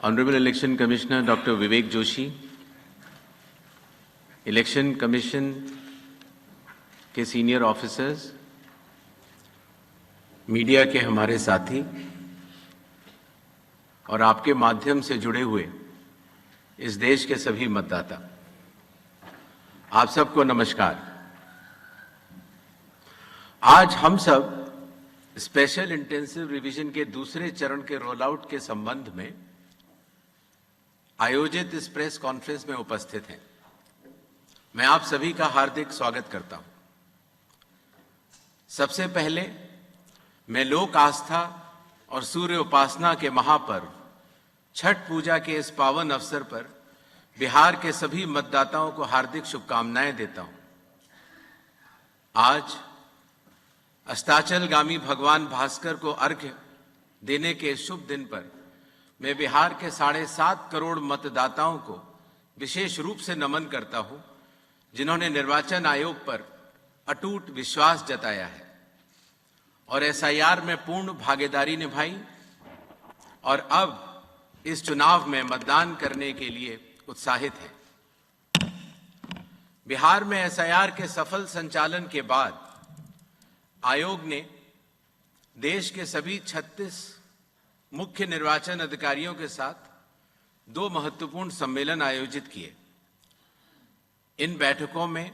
Honorable Election Commissioner Dr. Vivek Joshi, Election Commission के senior officers, media के हमारे साथी और आपके माध्यम से जुड़े हुए इस देश के सभी मतदाता, आप सबको नमस्कार। आज हम सब स्पेशल इंटेंसिव रिवीजन के दूसरे चरण के रोल आउट के संबंध में आयोजित इस प्रेस कॉन्फ्रेंस में उपस्थित हैं। मैं आप सभी का हार्दिक स्वागत करता हूं। सबसे पहले मैं लोक आस्था और सूर्य उपासना के महापर्व छठ पूजा के इस पावन अवसर पर बिहार के सभी मतदाताओं को हार्दिक शुभकामनाएं देता हूं। आज अस्ताचलगामी भगवान भास्कर को अर्घ्य देने के शुभ दिन पर मैं बिहार के 7.5 करोड़ मतदाताओं को विशेष रूप से नमन करता हूं, जिन्होंने निर्वाचन आयोग पर अटूट विश्वास जताया है और एसआईआर में पूर्ण भागीदारी निभाई और अब इस चुनाव में मतदान करने के लिए उत्साहित हैं। बिहार में एसआईआर के सफल संचालन के बाद आयोग ने देश के सभी 36 मुख्य निर्वाचन अधिकारियों के साथ 2 महत्वपूर्ण सम्मेलन आयोजित किए। इन बैठकों में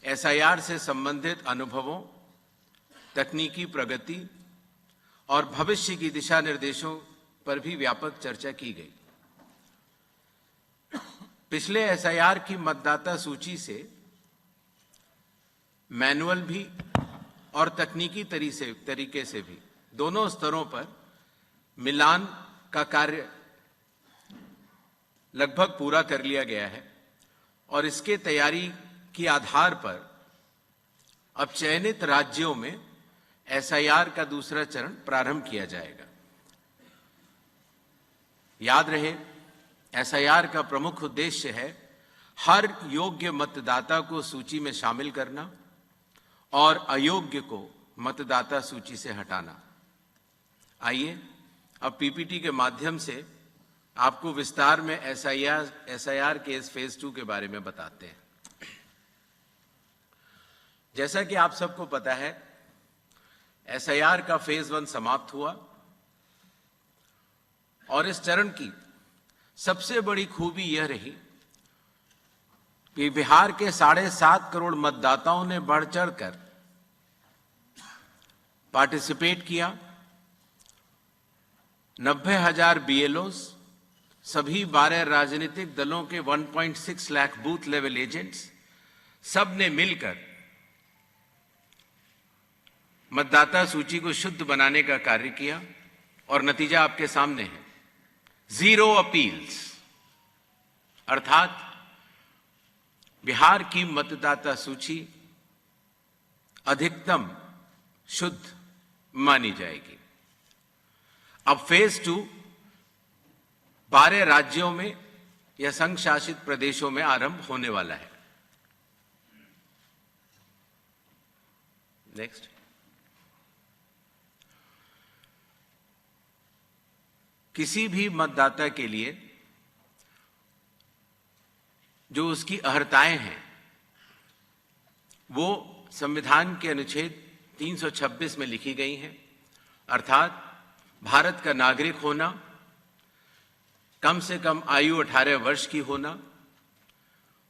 एसआईआर से संबंधित अनुभवों, तकनीकी प्रगति और भविष्य की दिशा निर्देशों पर भी व्यापक चर्चा की गई। पिछले एसआईआर की मतदाता सूची से मैनुअल भी और तकनीकी तरीके से भी दोनों स्तरों पर मिलान का कार्य लगभग पूरा कर लिया गया है और इसके तैयारी के आधार पर अब चयनित राज्यों में एसआईआर का दूसरा चरण प्रारंभ किया जाएगा। याद रहे, एसआईआर का प्रमुख उद्देश्य है हर योग्य मतदाता को सूची में शामिल करना और अयोग्य को मतदाता सूची से हटाना। आइए अब पीपीटी के माध्यम से आपको विस्तार में एसआईआर के इस फेज 2 के बारे में बताते हैं। जैसा कि आप सबको पता है, एसआईआर का फेज 1 समाप्त हुआ और इस चरण की सबसे बड़ी खूबी यह रही कि बिहार के 7.5 करोड़ मतदाताओं ने बढ़ चढ़कर पार्टिसिपेट किया। 90,000 बीएलओस, सभी 12 राजनीतिक दलों के 1.6 लाख बूथ लेवल एजेंट्स, सब ने मिलकर मतदाता सूची को शुद्ध बनाने का कार्य किया और नतीजा आपके सामने है। 0 अपील्स, अर्थात बिहार की मतदाता सूची अधिकतम शुद्ध मानी जाएगी। अब फेज 2 12 राज्यों में या संघ शासित प्रदेशों में आरंभ होने वाला है। नेक्स्ट। किसी भी मतदाता के लिए जो उसकी अर्हताएं हैं वो संविधान के अनुच्छेद 326 में लिखी गई हैं, अर्थात भारत का नागरिक होना, कम से कम आयु 18 वर्ष की होना,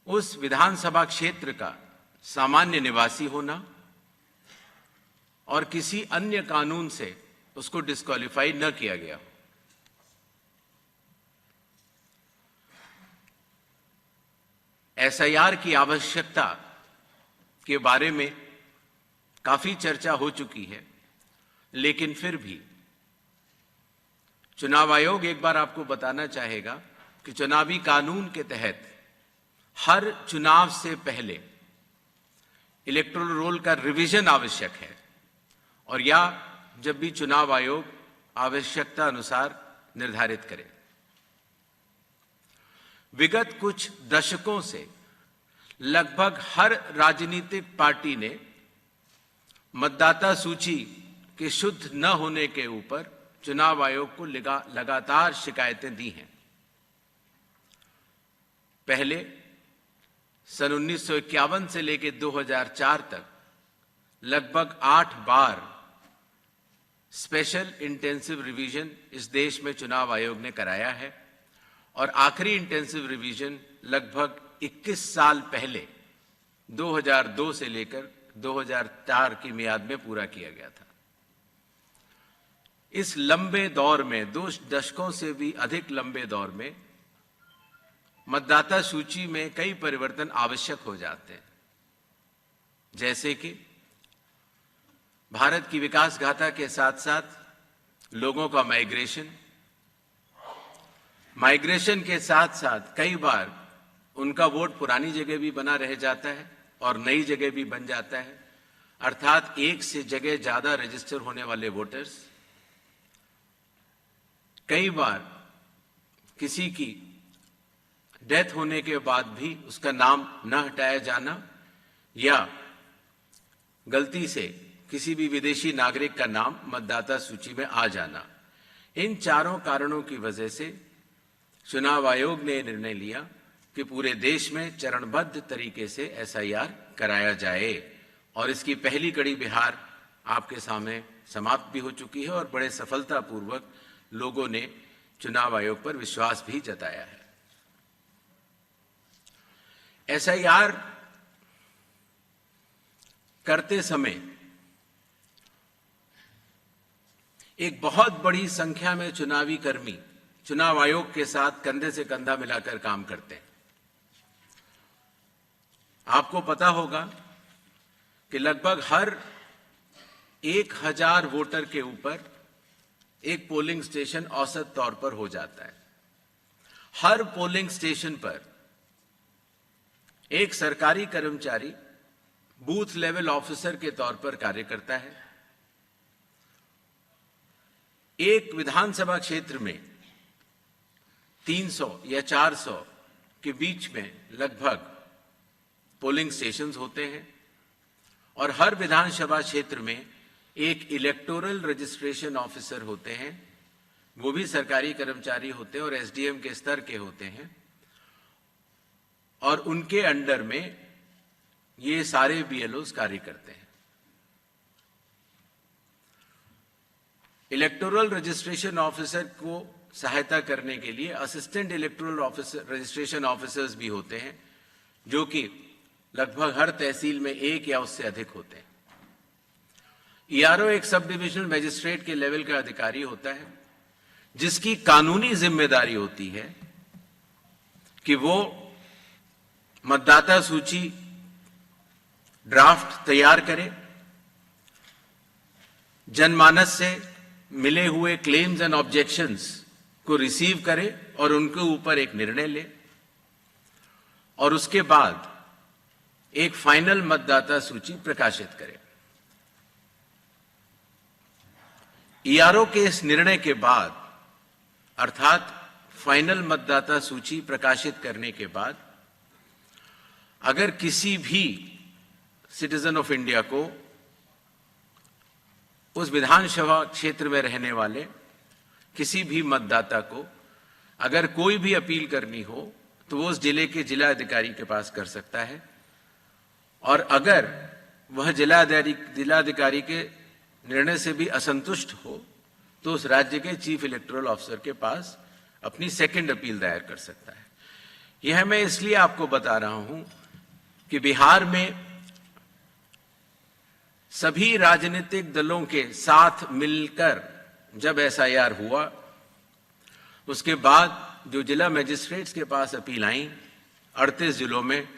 उस विधानसभा क्षेत्र का सामान्य निवासी होना और किसी अन्य कानून से उसको डिस्क्वालीफाई न किया गया हो। एसआईआर की आवश्यकता के बारे में काफी चर्चा हो चुकी है, लेकिन फिर भी चुनाव आयोग एक बार आपको बताना चाहेगा कि चुनावी कानून के तहत हर चुनाव से पहले इलेक्टोरल रोल का रिवीजन आवश्यक है और या जब भी चुनाव आयोग आवश्यकता अनुसार निर्धारित करे। विगत कुछ दशकों से लगभग हर राजनीतिक पार्टी ने मतदाता सूची के शुद्ध न होने के ऊपर चुनाव आयोग को लगातार शिकायतें दी हैं। पहले सन 1951 से लेकर 2004 तक लगभग 8 बार स्पेशल इंटेंसिव रिवीजन इस देश में चुनाव आयोग ने कराया है और आखिरी इंटेंसिव रिवीजन लगभग 21 साल पहले 2002 से लेकर 2004 की मियाद में पूरा किया गया था। इस लंबे दौर में, 2 दशकों से भी अधिक लंबे दौर में, मतदाता सूची में कई परिवर्तन आवश्यक हो जाते हैं, जैसे कि भारत की विकास गाथा के साथ साथ लोगों का माइग्रेशन के साथ साथ कई बार उनका वोट पुरानी जगह भी बना रह जाता है और नई जगह भी बन जाता है, अर्थात एक से जगह ज्यादा रजिस्टर होने वाले वोटर्स। कई बार किसी की डेथ होने के बाद भी उसका नाम न हटाया जाना या गलती से किसी भी विदेशी नागरिक का नाम मतदाता सूची में आ जाना, इन चारों कारणों की वजह से चुनाव आयोग ने निर्णय लिया कि पूरे देश में चरणबद्ध तरीके से एसआईआर कराया जाए और इसकी पहली कड़ी बिहार आपके सामने समाप्त भी हो चुकी है और बड़े सफलतापूर्वक लोगों ने चुनाव आयोग पर विश्वास भी जताया है। एसआईआर करते समय एक बहुत बड़ी संख्या में चुनावी कर्मी चुनाव आयोग के साथ कंधे से कंधा मिलाकर काम करते हैं। आपको पता होगा कि लगभग हर 1000 वोटर के ऊपर एक पोलिंग स्टेशन औसत तौर पर हो जाता है। हर पोलिंग स्टेशन पर एक सरकारी कर्मचारी बूथ लेवल ऑफिसर के तौर पर कार्य करता है। एक विधानसभा क्षेत्र में 300 या 400 के बीच में लगभग पोलिंग स्टेशंस होते हैं और हर विधानसभा क्षेत्र में एक इलेक्टोरल रजिस्ट्रेशन ऑफिसर होते हैं, वो भी सरकारी कर्मचारी होते हैं और एसडीएम के स्तर के होते हैं और उनके अंडर में ये सारे बीएलओज कार्य करते हैं। इलेक्टोरल रजिस्ट्रेशन ऑफिसर को सहायता करने के लिए assistant electoral officer registration officers भी होते हैं, जो कि लगभग हर तहसील में एक या उससे अधिक होते हैं। ईआरओ एक सब डिविजनल मजिस्ट्रेट के लेवल का अधिकारी होता है, जिसकी कानूनी जिम्मेदारी होती है कि वो मतदाता सूची ड्राफ्ट तैयार करे, जनमानस से मिले हुए क्लेम्स एंड ऑब्जेक्शंस को रिसीव करे और उनके ऊपर एक निर्णय ले और उसके बाद एक फाइनल मतदाता सूची प्रकाशित करे। ईआरओ के इस निर्णय के बाद, अर्थात फाइनल मतदाता सूची प्रकाशित करने के बाद, अगर किसी भी सिटीजन ऑफ इंडिया को, उस विधानसभा क्षेत्र में रहने वाले किसी भी मतदाता को अगर कोई भी अपील करनी हो तो वो उस जिले के जिलाधिकारी के पास कर सकता है और अगर वह जिलाधिकारी के निर्णय से भी असंतुष्ट हो तो उस राज्य के चीफ इलेक्टोरल ऑफिसर के पास अपनी सेकंड अपील दायर कर सकता है। यह मैं इसलिए आपको बता रहा हूं कि बिहार में सभी राजनीतिक दलों के साथ मिलकर जब एसआईआर हुआ, उसके बाद जो जिला मजिस्ट्रेट्स के पास अपील आई 38 जिलों में,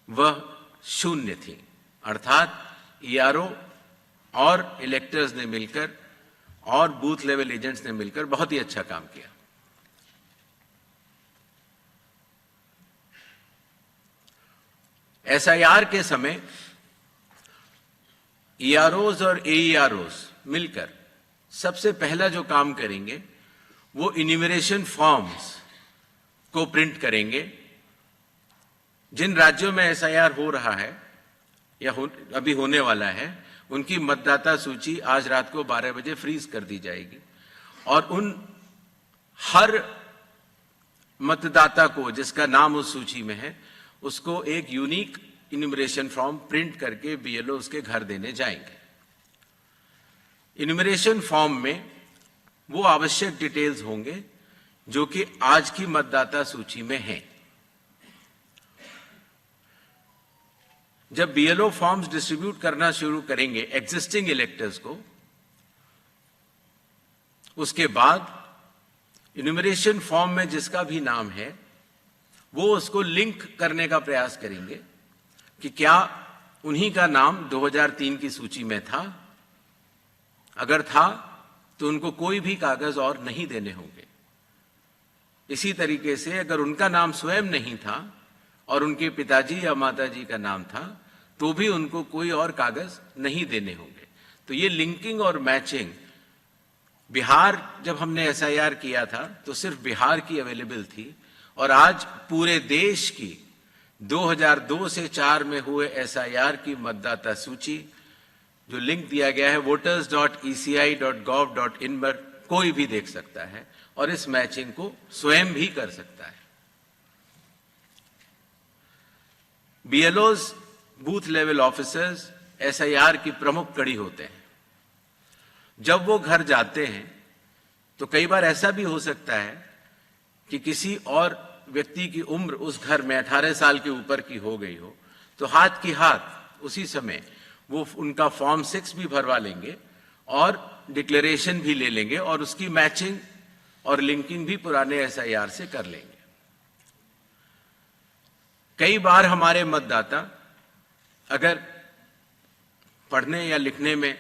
वह 0 थी। अर्थात ईआरओ और इलेक्टर्स ने मिलकर और बूथ लेवल एजेंट्स ने मिलकर बहुत ही अच्छा काम किया। एसआईआर के समय ईआरओज और एईआरओज मिलकर सबसे पहला जो काम करेंगे वो इन्यूमरेशन फॉर्म्स को प्रिंट करेंगे। जिन राज्यों में एसआईआर हो रहा है या अभी होने वाला है, उनकी मतदाता सूची आज रात को 12 बजे फ्रीज कर दी जाएगी और उन हर मतदाता को जिसका नाम उस सूची में है उसको एक यूनिक इन्यूमरेशन फॉर्म प्रिंट करके बीएलओ उसके घर देने जाएंगे। इन्यूमरेशन फॉर्म में वो आवश्यक डिटेल्स होंगे जो कि आज की मतदाता सूची में हैं। जब बीएलओ फॉर्म्स डिस्ट्रीब्यूट करना शुरू करेंगे एग्जिस्टिंग इलेक्टर्स को, उसके बाद इन्यूमरेशन फॉर्म में जिसका भी नाम है वो उसको लिंक करने का प्रयास करेंगे कि क्या उन्हीं का नाम 2003 की सूची में था। अगर था तो उनको कोई भी कागज और नहीं देने होंगे। इसी तरीके से अगर उनका नाम स्वयं नहीं था और उनके पिताजी या माताजी का नाम था तो भी उनको कोई और कागज नहीं देने होंगे। तो ये लिंकिंग और मैचिंग, बिहार जब हमने एसआईआर किया था तो सिर्फ बिहार की अवेलेबल थी और आज पूरे देश की 2002 से 4 में हुए एसआईआर की मतदाता सूची जो लिंक दिया गया है voters.eci.gov.in पर कोई भी देख सकता है और इस मैचिंग को स्वयं भी कर सकता है। बीएलओज बूथ लेवल ऑफिसर्स एसआईआर की प्रमुख कड़ी होते हैं। जब वो घर जाते हैं तो कई बार ऐसा भी हो सकता है कि किसी और व्यक्ति की उम्र उस घर में 18 साल के ऊपर की हो गई हो, तो हाथ की हाथ उसी समय वो उनका फॉर्म 6 भी भरवा लेंगे और डिक्लेरेशन भी ले लेंगे और उसकी मैचिंग और लिंकिंग भी पुराने एसआईआर से कर लेंगे। कई बार हमारे मतदाता अगर पढ़ने या लिखने में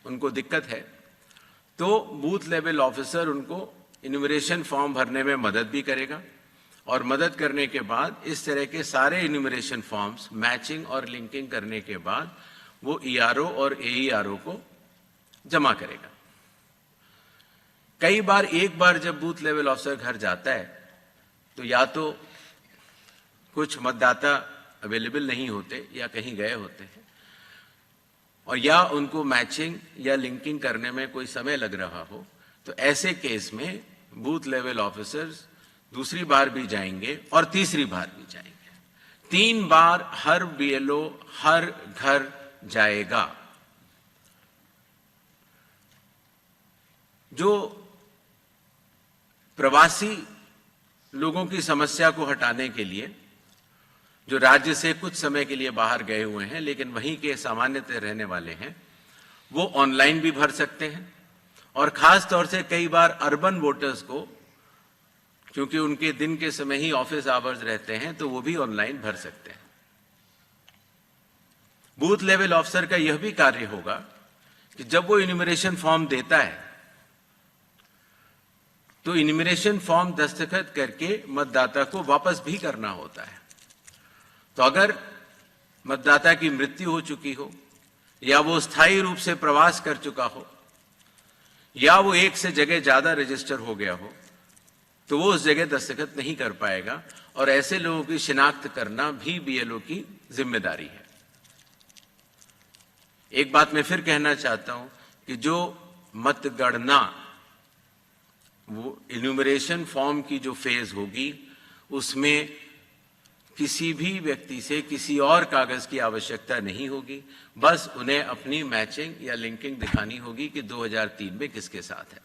उनको दिक्कत है तो बूथ लेवल ऑफिसर उनको इन्यूमरेशन फॉर्म भरने में मदद भी करेगा और मदद करने के बाद इस तरह के सारे इन्यूमरेशन फॉर्म्स मैचिंग और लिंकिंग करने के बाद वो ईआरओ और एईआरओ को जमा करेगा। कई बार एक बार जब बूथ लेवल ऑफिसर घर जाता है तो या तो कुछ मतदाता अवेलेबल नहीं होते या कहीं गए होते हैं और या उनको मैचिंग या लिंकिंग करने में कोई समय लग रहा हो, तो ऐसे केस में बूथ लेवल ऑफिसर्स दूसरी बार भी जाएंगे और तीसरी बार भी जाएंगे। 3 बार हर बीएलओ हर घर जाएगा। जो प्रवासी लोगों की समस्या को हटाने के लिए, जो राज्य से कुछ समय के लिए बाहर गए हुए हैं लेकिन वहीं के सामान्यतः रहने वाले हैं, वो ऑनलाइन भी भर सकते हैं और खास तौर से कई बार अर्बन वोटर्स को, क्योंकि उनके दिन के समय ही ऑफिस आवर्स रहते हैं, तो वो भी ऑनलाइन भर सकते हैं। बूथ लेवल ऑफिसर का यह भी कार्य होगा कि जब वो इन्यूमरेशन फॉर्म देता है तो इन्यूमरेशन फॉर्म दस्तखत करके मतदाता को वापस भी करना होता है। तो अगर मतदाता की मृत्यु हो चुकी हो या वो स्थायी रूप से प्रवास कर चुका हो या वो एक से जगह ज्यादा रजिस्टर हो गया हो तो वो उस जगह दस्तखत नहीं कर पाएगा और ऐसे लोगों की शिनाख्त करना भी बीएलओ की जिम्मेदारी है। एक बात मैं फिर कहना चाहता हूं कि जो मतगणना, वो इन्यूमरेशन फॉर्म की जो फेज होगी उसमें किसी भी व्यक्ति से किसी और कागज की आवश्यकता नहीं होगी, बस उन्हें अपनी मैचिंग या लिंकिंग दिखानी होगी कि 2003 में किसके साथ है।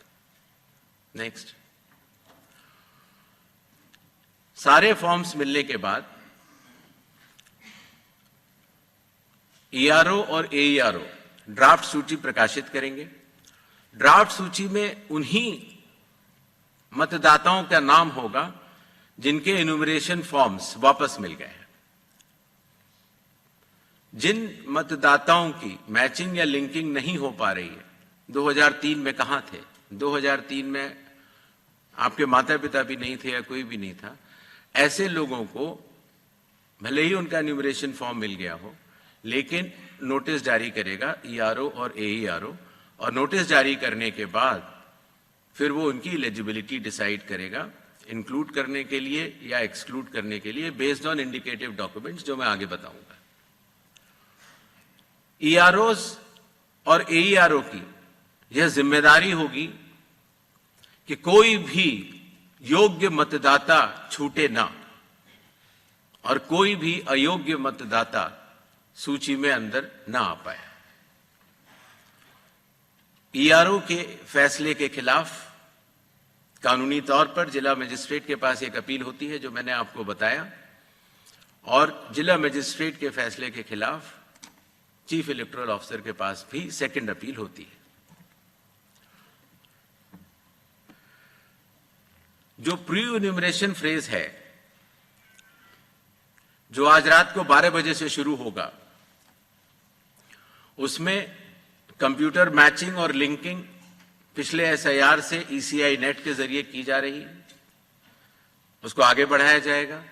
नेक्स्ट, सारे फॉर्म्स मिलने के बाद ईआरओ और एईआरओ ड्राफ्ट सूची प्रकाशित करेंगे। ड्राफ्ट सूची में उन्हीं मतदाताओं का नाम होगा जिनके इन्यूमरेशन फॉर्म्स वापस मिल गए हैं। जिन मतदाताओं की मैचिंग या लिंकिंग नहीं हो पा रही है, 2003 में कहां थे, 2003 में आपके माता पिता भी नहीं थे या कोई भी नहीं था, ऐसे लोगों को भले ही उनका इन्यूमरेशन फॉर्म मिल गया हो लेकिन नोटिस जारी करेगा ईआरओ और एईआरओ और नोटिस जारी करने के बाद फिर वो उनकी एलिजिबिलिटी डिसाइड करेगा इंक्लूड करने के लिए या एक्सक्लूड करने के लिए बेस्ड ऑन इंडिकेटिव डॉक्यूमेंट्स, जो मैं आगे बताऊंगा। ईआरओज और AERO की यह जिम्मेदारी होगी कि कोई भी योग्य मतदाता छूटे ना और कोई भी अयोग्य मतदाता सूची में अंदर ना आ पाए। ERO के फैसले के खिलाफ कानूनी तौर पर जिला मजिस्ट्रेट के पास एक अपील होती है, जो मैंने आपको बताया, और जिला मजिस्ट्रेट के फैसले के खिलाफ चीफ इलेक्टोरल ऑफिसर के पास भी सेकंड अपील होती है। जो प्री एन्यूमरेशन फेज है, जो आज रात को 12 बजे से शुरू होगा, उसमें कंप्यूटर मैचिंग और लिंकिंग पिछले SIR से ECI नेट के जरिए की जा रही है, उसको आगे बढ़ाया जाएगा।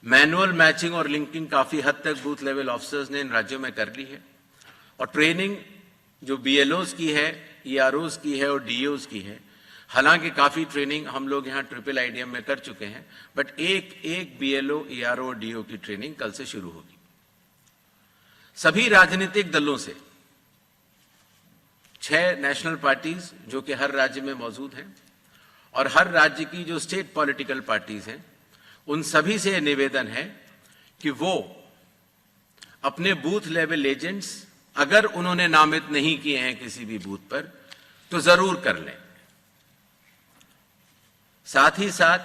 मैनुअल मैचिंग और लिंकिंग काफी हद तक बूथ लेवल ऑफिसर्स ने इन राज्यों में कर ली है, और ट्रेनिंग जो BLOs की है, EROs की है और DOs की है। हालांकि काफी ट्रेनिंग हम लोग यहाँ ट्रिपल IDM में कर चुके हैं, बट एक BLO, ERO और DO की ट्रेनिंग कल से शुरू होगी। सभी राजनीतिक दलों से 6 नेशनल पार्टीज जो कि हर राज्य में मौजूद हैं, और हर राज्य की जो स्टेट पॉलिटिकल पार्टीज हैं, उन सभी से निवेदन है कि वो अपने बूथ लेवल एजेंट्स अगर उन्होंने नामित नहीं किए हैं किसी भी बूथ पर, तो जरूर कर लें। साथ ही साथ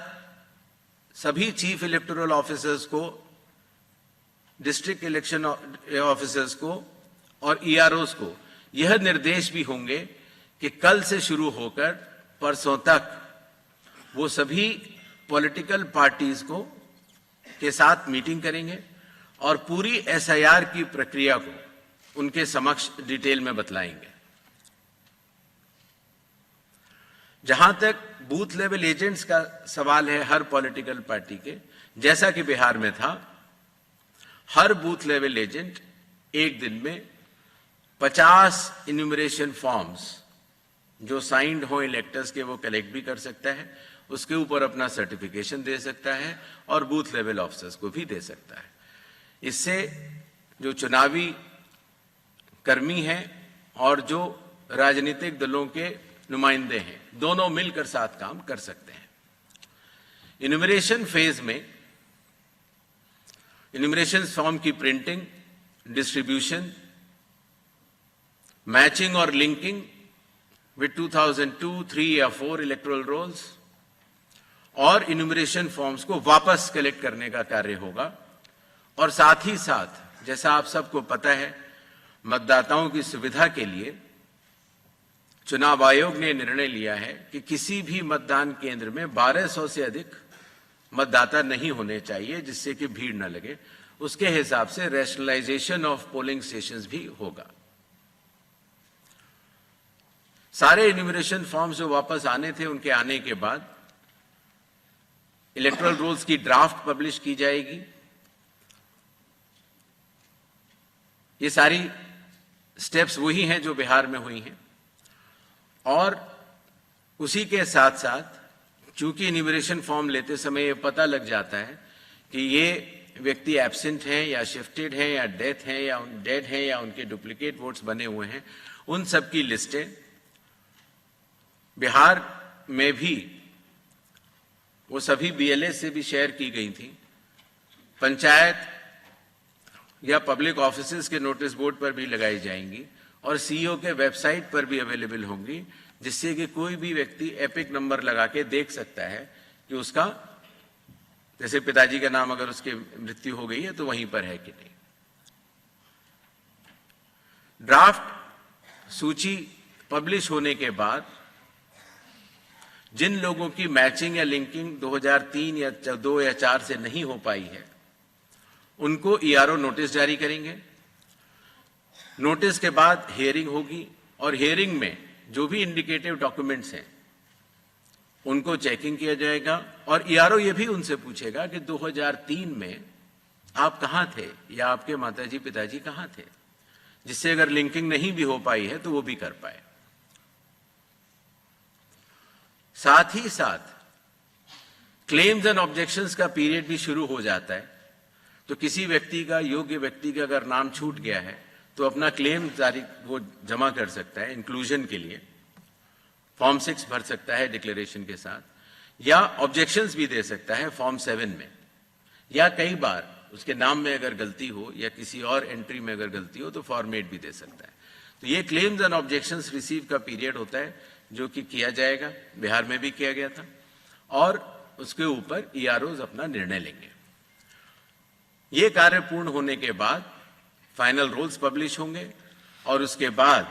सभी चीफ इलेक्टोरल ऑफिसर्स को, डिस्ट्रिक्ट इलेक्शन ऑफिसर्स को और EROs को यह निर्देश भी होंगे कि कल से शुरू होकर परसों तक वो सभी पॉलिटिकल पार्टीज को के साथ मीटिंग करेंगे और पूरी SIR की प्रक्रिया को उनके समक्ष डिटेल में बतलाएंगे। जहां तक बूथ लेवल एजेंट्स का सवाल है हर पॉलिटिकल पार्टी के, जैसा कि बिहार में था, हर बूथ लेवल एजेंट एक दिन में 50 इन्यूमरेशन फॉर्म्स जो साइंड हो इलेक्टर्स के, वो कलेक्ट भी कर सकता है, उसके ऊपर अपना सर्टिफिकेशन दे सकता है और बूथ लेवल ऑफिसर्स को भी दे सकता है। इससे जो चुनावी कर्मी हैं और जो राजनीतिक दलों के नुमाइंदे हैं, दोनों मिलकर साथ काम कर सकते हैं। इन्यूमरेशन फेज में इन्यूमरेशन फॉर्म की प्रिंटिंग, डिस्ट्रीब्यूशन, मैचिंग और लिंकिंग विद 2002, 3 या 4 इलेक्टोरल रोल्स और इन्यूमरेशन फॉर्म्स को वापस कलेक्ट करने का कार्य होगा। और साथ ही साथ, जैसा आप सबको पता है, मतदाताओं की सुविधा के लिए चुनाव आयोग ने निर्णय लिया है कि किसी भी मतदान केंद्र में 1200 से अधिक मतदाता नहीं होने चाहिए, जिससे कि भीड़ न लगे। उसके हिसाब से रैशनलाइजेशन ऑफ पोलिंग स्टेशंस भी होगा। सारे इन्यूमरेशन फॉर्म्स जो वापस आने थे, उनके आने के बाद इलेक्टोरल रोल्स की ड्राफ्ट पब्लिश की जाएगी। ये सारी स्टेप्स वही हैं जो बिहार में हुई हैं, और उसी के साथ साथ चूंकि इन्यूमरेशन फॉर्म लेते समय ये पता लग जाता है कि ये व्यक्ति एब्सेंट हैं या शिफ्टेड हैं या डेड हैं या उनके डुप्लीकेट वोट्स बने हुए हैं, उन सब की लिस्टें बिहार में भी वो सभी BLA से भी शेयर की गई थी। पंचायत या पब्लिक ऑफिसेज के नोटिस बोर्ड पर भी लगाई जाएंगी और CEO के वेबसाइट पर भी अवेलेबल होंगी, जिससे कि कोई भी व्यक्ति एपिक नंबर लगा के देख सकता है कि उसका, जैसे पिताजी का नाम अगर उसकी मृत्यु हो गई है तो वहीं पर है कि नहीं। ड्राफ्ट सूची पब्लिश होने के बाद जिन लोगों की मैचिंग या लिंकिंग 2003 या 2 या 4 से नहीं हो पाई है, उनको ERO नोटिस जारी करेंगे। नोटिस के बाद हियरिंग होगी और हियरिंग में जो भी इंडिकेटिव डॉक्यूमेंट्स हैं उनको चेकिंग किया जाएगा और ERO ये भी उनसे पूछेगा कि 2003 में आप कहां थे या आपके माताजी पिताजी कहां थे, जिससे अगर लिंकिंग नहीं भी हो पाई है तो वो भी कर पाए। साथ ही साथ क्लेम्स एंड ऑब्जेक्शंस का पीरियड भी शुरू हो जाता है। तो किसी व्यक्ति का, योग्य व्यक्ति का अगर नाम छूट गया है तो अपना क्लेम वो जमा कर सकता है इंक्लूजन के लिए, फॉर्म 6 भर सकता है डिक्लेरेशन के साथ, या ऑब्जेक्शंस भी दे सकता है फॉर्म 7 में, या कई बार उसके नाम में अगर गलती हो या किसी और एंट्री में अगर गलती हो तो फॉर्म 8 भी दे सकता है। तो ये क्लेम्स एंड ऑब्जेक्शंस रिसीव का पीरियड होता है जो कि किया जाएगा, बिहार में भी किया गया था, और उसके ऊपर ईआरओज अपना निर्णय लेंगे। ये कार्य पूर्ण होने के बाद फाइनल रूल्स पब्लिश होंगे और उसके बाद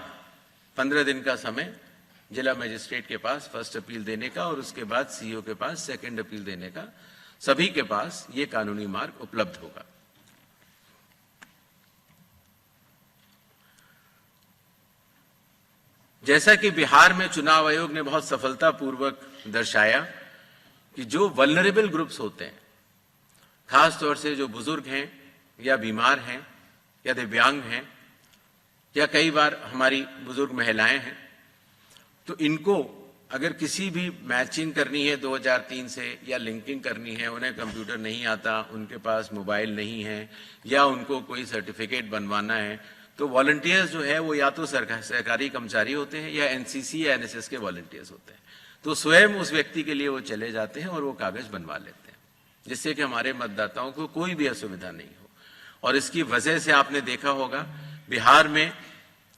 15 दिन का समय जिला मजिस्ट्रेट के पास फर्स्ट अपील देने का और उसके बाद सीईओ के पास सेकंड अपील देने का, सभी के पास ये कानूनी मार्ग उपलब्ध होगा। जैसा कि बिहार में चुनाव आयोग ने बहुत सफलतापूर्वक दर्शाया कि जो वल्नरेबल ग्रुप्स होते हैं, खास तौर से जो बुजुर्ग हैं या बीमार हैं या दिव्यांग हैं या कई बार हमारी बुजुर्ग महिलाएं हैं, तो इनको अगर किसी भी मैचिंग करनी है 2003 से या लिंकिंग करनी है, उन्हें कंप्यूटर नहीं आता, उनके पास मोबाइल नहीं है या उनको कोई सर्टिफिकेट बनवाना है, तो वॉलंटियर्स जो है वो या तो सरकारी कर्मचारी होते हैं या एनसीसी या एनएसएस के वॉलंटियर्स होते हैं। तो स्वयं उस व्यक्ति के लिए वो चले जाते हैं और वो कागज बनवा लेते हैं, जिससे कि हमारे मतदाताओं को कोई भी असुविधा नहीं हो। और इसकी वजह से आपने देखा होगा बिहार में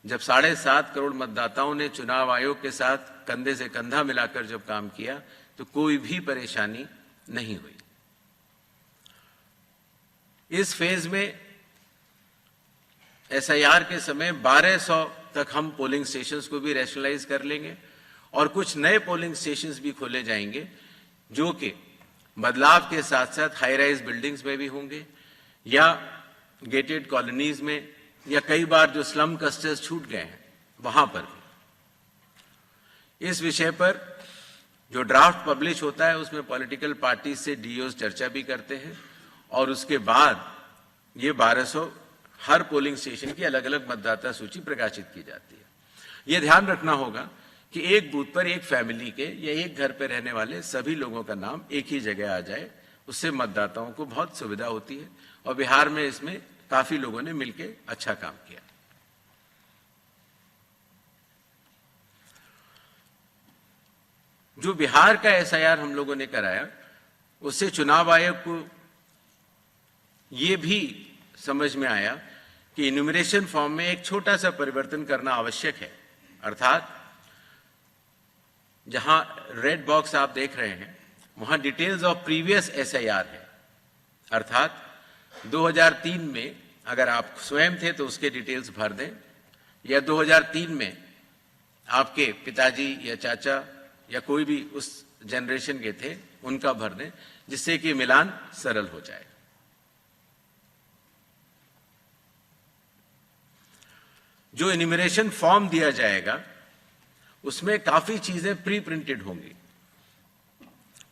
जब 7.5 करोड़ मतदाताओं ने चुनाव आयोग के साथ कंधे से कंधा मिलाकर जब काम किया तो कोई भी परेशानी नहीं हुई। इस फेज में एसआईआर के समय 1200 तक हम पोलिंग स्टेशंस को भी रैशनलाइज कर लेंगे और कुछ नए पोलिंग स्टेशंस भी खोले जाएंगे जो कि बदलाव के साथ साथ हाई राइज बिल्डिंग्स में भी होंगे या गेटेड कॉलोनीज में या कई बार जो स्लम क्लस्टर्स छूट गए हैं वहां पर भी। इस विषय पर जो ड्राफ्ट पब्लिश होता है उसमें पॉलिटिकल पार्टी से डीओज चर्चा भी करते हैं और उसके बाद ये 1200 हर पोलिंग स्टेशन की अलग अलग मतदाता सूची प्रकाशित की जाती है। यह ध्यान रखना होगा कि एक बूथ पर एक फैमिली के या एक घर पर रहने वाले सभी लोगों का नाम एक ही जगह आ जाए, उससे मतदाताओं को बहुत सुविधा होती है और बिहार में इसमें काफी लोगों ने मिलकर अच्छा काम किया। जो बिहार का एसआईआर हम लोगों ने कराया उससे चुनाव आयोग को यह भी समझ में आया कि इन्यूमरेशन फॉर्म में एक छोटा सा परिवर्तन करना आवश्यक है। अर्थात जहां रेड बॉक्स आप देख रहे हैं वहां डिटेल्स ऑफ प्रीवियस एसआईआर है। अर्थात 2003 में अगर आप स्वयं थे तो उसके डिटेल्स भर दें या 2003 में आपके पिताजी या चाचा या कोई भी उस जनरेशन के थे उनका भर दें, जिससे कि मिलान सरल हो जाए। जो इन्यूमरेशन फॉर्म दिया जाएगा उसमें काफी चीजें प्री प्रिंटेड होंगी।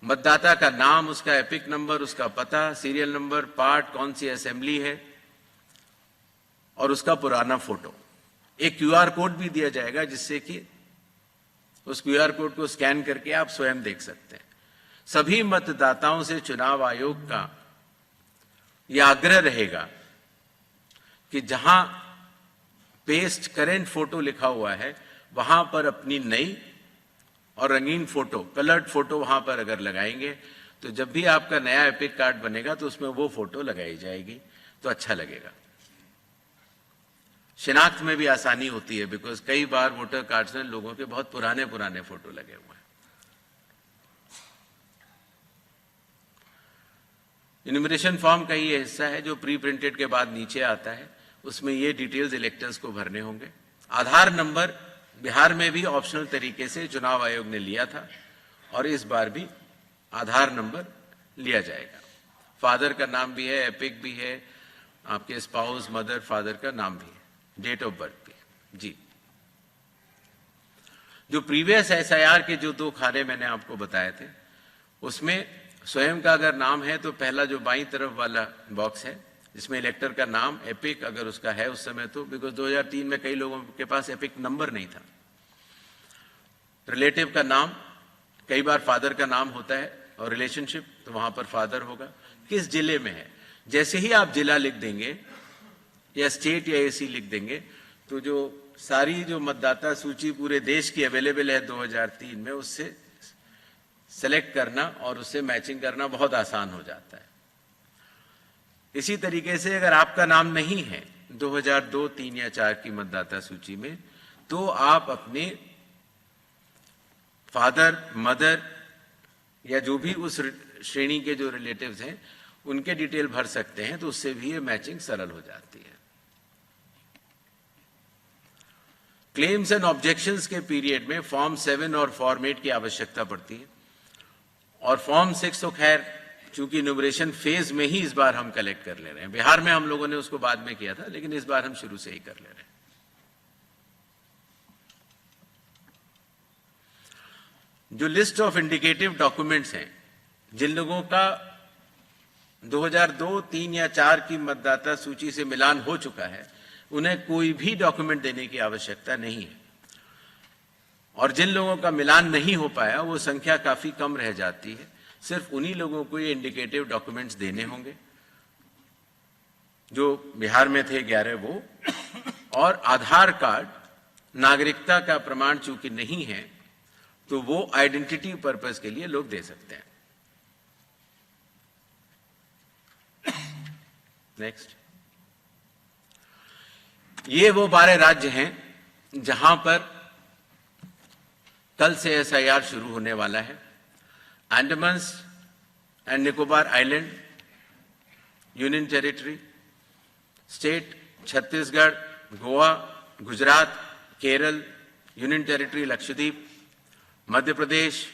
मतदाता का नाम, उसका एपिक नंबर, उसका पता, सीरियल नंबर, पार्ट, कौन सी असेंबली है और उसका पुराना फोटो। एक क्यूआर कोड भी दिया जाएगा जिससे कि उस क्यूआर कोड को स्कैन करके आप स्वयं देख सकते हैं। सभी मतदाताओं से चुनाव आयोग का यह आग्रह रहेगा कि जहां पेस्ट करेंट फोटो लिखा हुआ है वहां पर अपनी नई और रंगीन फोटो, कलर्ड फोटो वहां पर अगर लगाएंगे तो जब भी आपका नया एपिक कार्ड बनेगा तो उसमें वो फोटो लगाई जाएगी तो अच्छा लगेगा। शिनाख्त में भी आसानी होती है बिकॉज कई बार वोटर कार्ड्स में लोगों के बहुत पुराने फोटो लगे हुए हैं। इन्यूमरेशन फॉर्म का ये हिस्सा है जो प्री प्रिंटेड के बाद नीचे आता है, उसमें ये डिटेल्स इलेक्टर्स को भरने होंगे। आधार नंबर बिहार में भी ऑप्शनल तरीके से चुनाव आयोग ने लिया था और इस बार भी आधार नंबर लिया जाएगा। फादर का नाम भी है, एपिक भी है, आपके स्पाउस, मदर, फादर का नाम भी है, डेट ऑफ बर्थ भी। जी, जो प्रीवियस एसआईआर के जो 2 खाने मैंने आपको बताए थे उसमें स्वयं का अगर नाम है तो पहला जो बाईं तरफ वाला बॉक्स है जिसमें इलेक्टर का नाम, एपिक अगर उसका है उस समय तो, बिकॉज 2003 में कई लोगों के पास एपिक नंबर नहीं था। रिलेटिव का नाम, कई बार फादर का नाम होता है और रिलेशनशिप तो वहां पर फादर होगा। किस जिले में है, जैसे ही आप जिला लिख देंगे या स्टेट या एसी लिख देंगे तो जो सारी जो मतदाता सूची पूरे देश की अवेलेबल है 2003 में, उससे सेलेक्ट करना और उससे मैचिंग करना बहुत आसान हो जाता है। इसी तरीके से अगर आपका नाम नहीं है 2002, 3 या 4 की मतदाता सूची में, तो आप अपने फादर, मदर या जो भी उस श्रेणी के जो रिलेटिव्स हैं उनके डिटेल भर सकते हैं, तो उससे भी ये मैचिंग सरल हो जाती है। क्लेम्स एंड ऑब्जेक्शंस के पीरियड में फॉर्म 7 और फॉर्म 8 की आवश्यकता पड़ती है, और फॉर्म 6 तो खैर चूंकि न्यूमरेशन फेज में ही इस बार हम कलेक्ट कर ले रहे हैं। बिहार में हम लोगों ने उसको बाद में किया था, लेकिन इस बार हम शुरू से ही कर ले रहे हैं। जो लिस्ट ऑफ इंडिकेटिव डॉक्यूमेंट्स हैं, जिन लोगों का 2002, 3 या 4 की मतदाता सूची से मिलान हो चुका है, उन्हें कोई भी डॉक्यूमेंट देने की आवश्यकता नहीं है। और जिन लोगों का मिलान नहीं हो पाया, वो संख्या काफी कम रह जाती है। सिर्फ उन्हीं लोगों को ये इंडिकेटिव डॉक्यूमेंट्स देने होंगे। जो बिहार में थे 11 वो, और आधार कार्ड, नागरिकता का प्रमाण चूंकि नहीं है, तो वो आइडेंटिटी पर्पस के लिए लोग दे सकते हैं। नेक्स्ट, ये वो 12 राज्य हैं जहां पर कल से एसआईआर शुरू होने वाला है। Andaman and Nicobar island union territory, state Chhattisgarh, Goa, Gujarat, Kerala, union territory Lakshadweep, Madhya Pradesh,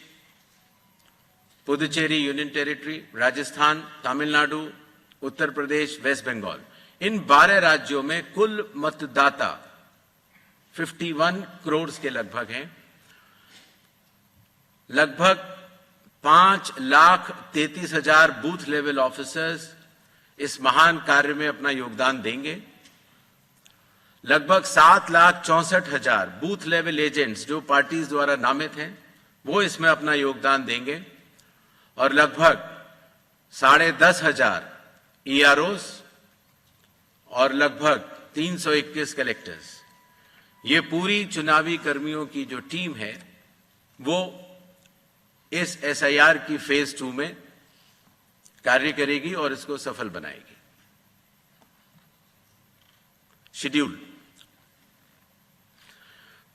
Puducherry union territory, Rajasthan, Tamil Nadu, Uttar Pradesh, west Bengal. इन 12 राज्यों में कुल मतदाता 51 करोड़ के लगभग हैं। लगभग 5,33,000 बूथ लेवल ऑफिसर्स इस महान कार्य में अपना योगदान देंगे। लगभग 7,64,000 बूथ लेवल एजेंट्स जो पार्टीज द्वारा नामित हैं, वो इसमें अपना योगदान देंगे। और लगभग 10,500 EROs और लगभग 321 कलेक्टर्स, ये पूरी चुनावी कर्मियों की जो टीम है, वो इस एसआईआर की फेज 2 में कार्य करेगी और इसको सफल बनाएगी। शेड्यूल,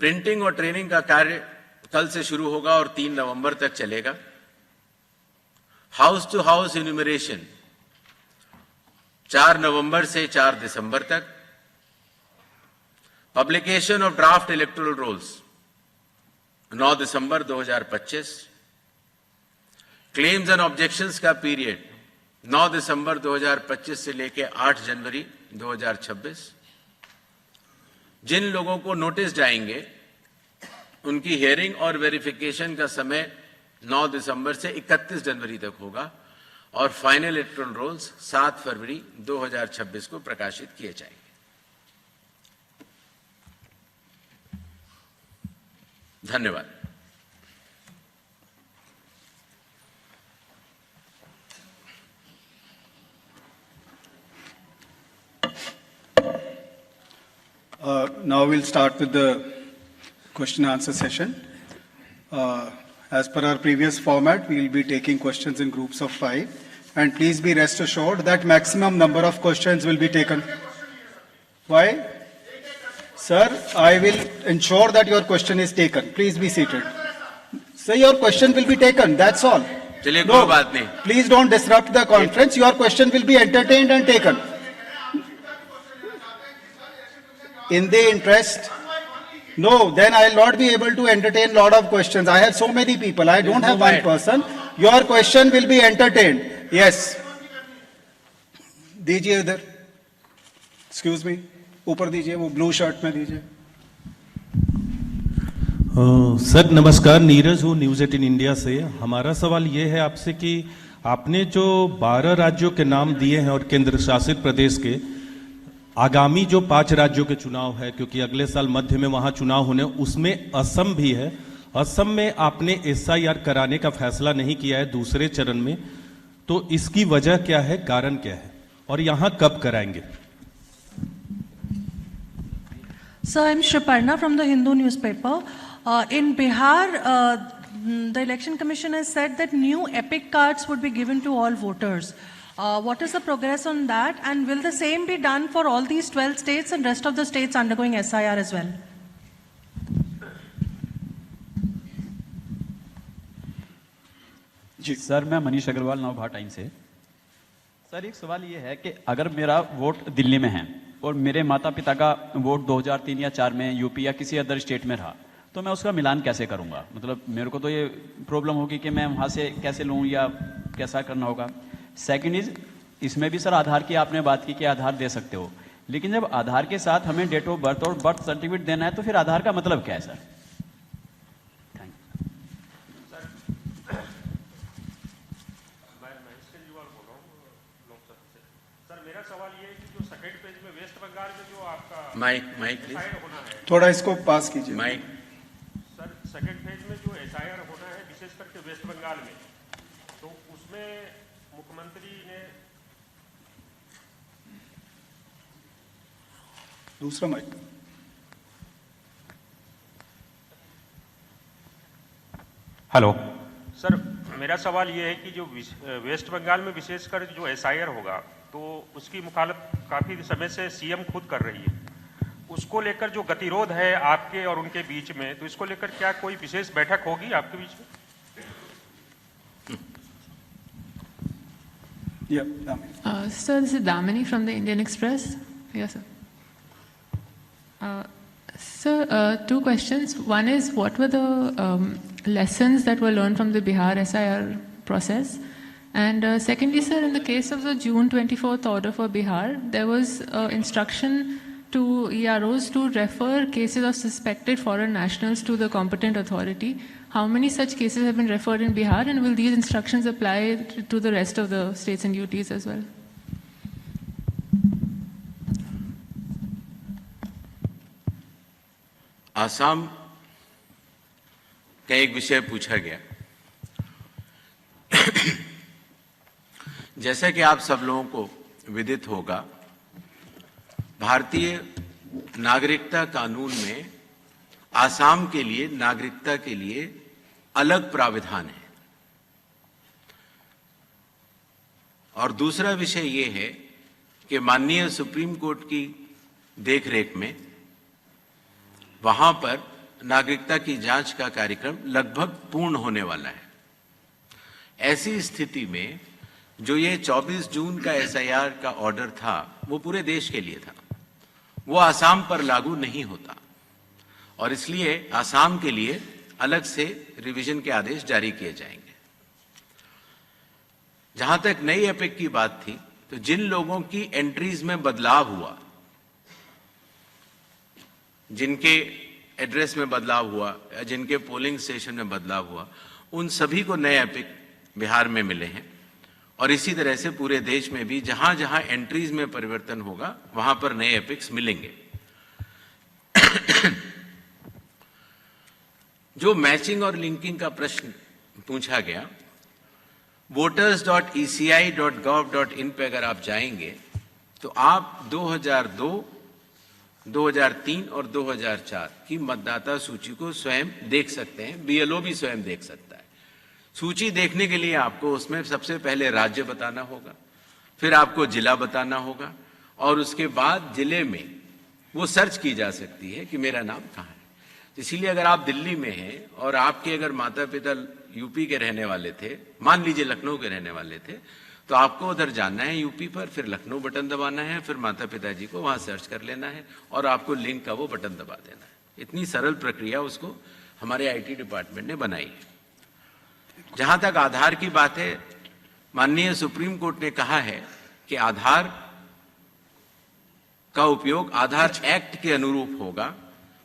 प्रिंटिंग और ट्रेनिंग का कार्य कल से शुरू होगा और 3 नवंबर तक चलेगा। हाउस टू हाउस इन्यूमरेशन 4 नवंबर से 4 दिसंबर तक। Publication of draft electoral rolls 9 दिसंबर 2025। क्लेम्स एंड ऑब्जेक्शंस का पीरियड 9 दिसंबर 2025 से लेकर 8 जनवरी 2026। जिन लोगों को नोटिस जाएंगे उनकी हियरिंग और वेरिफिकेशन का समय 9 दिसंबर से 31 जनवरी तक होगा और फाइनल इलेक्टोरल रोल्स 7 फरवरी 2026 को प्रकाशित किए जाएंगे। धन्यवाद। Now we'll start with the question and answer session. As per our previous format, we will be taking questions in groups of 5. And please be rest assured that maximum number of questions will be taken. Why? Sir, I will ensure that your question is taken. Please be seated. Sir, your question will be taken. That's all. चलिए, कोई बात नहीं. Please don't disrupt the conference. Your question will be entertained and taken. In the interest, no, then I will not be able to entertain lot of questions. I have so many people. I don't have one person. Your question will be entertained. Yes. दीजिए इधर. Excuse me. ऊपर दीजिए, वो blue shirt में दीजिए. Sir नमस्कार, नीरज हूँ news 18 India से। हमारा सवाल ये है आपसे कि आपने जो 12 राज्यों के नाम दिए हैं और केंद्र शासित प्रदेश के, आगामी जो 5 राज्यों के चुनाव है, क्योंकि अगले साल मध्य में वहां चुनाव होने, उसमें असम भी है। असम में आपने एसआईआर कराने का फैसला नहीं किया है दूसरे चरण में, तो इसकी वजह क्या है, कारण क्या है और यहां कब कराएंगे? So I'm Shriparna from the Hindu newspaper. In Bihar, the Election Commission has said that new EPIC cards would be given to all voters. What is the progress on that, and will the same be done for all these 12 states and rest of the states undergoing SIR as well? Ji sir, मैं Manish Agarwal Navbharat times से। Sir, एक सवाल ये है कि अगर मेरा vote Delhi में है और मेरे माता पिता का वोट 2003 या 4 में यूपी या किसी अदर स्टेट में रहा, तो मैं उसका मिलान कैसे करूंगा? मतलब मेरे को तो ये प्रॉब्लम होगी कि मैं वहाँ से कैसे लूँ या कैसा करना होगा। सेकंड इज, इसमें भी सर आधार की आपने बात की कि आधार दे सकते हो, लेकिन जब आधार के साथ हमें डेट ऑफ बर्थ और बर्थ सर्टिफिकेट देना है तो फिर आधार का मतलब क्या है सर? Thank you. सर, मेरा सवाल ये है कि जो सेकंड पेज में वेस्ट बंगाल में जो आपका माइक प्लीज, होना है, थोड़ा इसको पास कीजिए। माइक। सर, सेकंड पेज में जो SIR होना है विशेष करके वेस्ट बंगाल में, तो उसमें मुख्यमंत्री ने दूसरा माइक। हेलो सर, मेरा सवाल ये है कि जो वेस्ट बंगाल में विशेषकर जो SIR होगा, तो उसकी मुखालत काफ़ी समय से सीएम खुद कर रही है। उसको लेकर जो गतिरोध है आपके और उनके बीच में, तो इसको लेकर क्या कोई विशेष बैठक होगी आपके बीच में? Sir, this is Damini from the Indian Express. Yes, sir. Sir, two questions. One is, what were the lessons that were learned from the Bihar SIR process? And secondly, sir, in the case of the June 24th order for Bihar, there was instruction to EROs to refer cases of suspected foreign nationals to the competent authority. How many such cases have been referred in Bihar, and will these instructions apply to the rest of the states and UTs as well? Assam का एक विषय पूछा गया। जैसा कि आप सब लोगों को विदित होगा, भारतीय नागरिकता कानून में आसाम के लिए नागरिकता के लिए अलग प्राविधान है। और दूसरा विषय ये है कि माननीय सुप्रीम कोर्ट की देखरेख में वहां पर नागरिकता की जांच का कार्यक्रम लगभग पूर्ण होने वाला है। ऐसी स्थिति में जो ये 24 जून का SIR का ऑर्डर था, वो पूरे देश के लिए था, वो आसाम पर लागू नहीं होता, और इसलिए आसाम के लिए अलग से रिवीजन के आदेश जारी किए जाएंगे। जहां तक नई एपिक की बात थी, तो जिन लोगों की एंट्रीज में बदलाव हुआ, जिनके एड्रेस में बदलाव हुआ या जिनके पोलिंग स्टेशन में बदलाव हुआ, उन सभी को नए एपिक बिहार में मिले हैं। और इसी तरह से पूरे देश में भी जहां जहां एंट्रीज में परिवर्तन होगा, वहां पर नए एपिक्स मिलेंगे। जो मैचिंग और लिंकिंग का प्रश्न पूछा गया, voters.eci.gov.in पे अगर आप जाएंगे तो आप 2002, 2003 और 2004 की मतदाता सूची को स्वयं देख सकते हैं। BLO भी स्वयं देख सकता है। सूची देखने के लिए आपको उसमें सबसे पहले राज्य बताना होगा, फिर आपको जिला बताना होगा, और उसके बाद जिले में वो सर्च की जा सकती है कि मेरा नाम कहाँ है। इसीलिए अगर आप दिल्ली में हैं और आपके अगर माता पिता यूपी के रहने वाले थे, मान लीजिए लखनऊ के रहने वाले थे, तो आपको उधर जाना है यूपी पर, फिर लखनऊ बटन दबाना है, फिर माता पिताजी को वहां सर्च कर लेना है और आपको लिंक का वो बटन दबा देना है। इतनी सरल प्रक्रिया उसको हमारे IT डिपार्टमेंट ने बनाई है। जहां तक आधार की बात है, माननीय सुप्रीम कोर्ट ने कहा है कि आधार का उपयोग आधार एक्ट के अनुरूप होगा,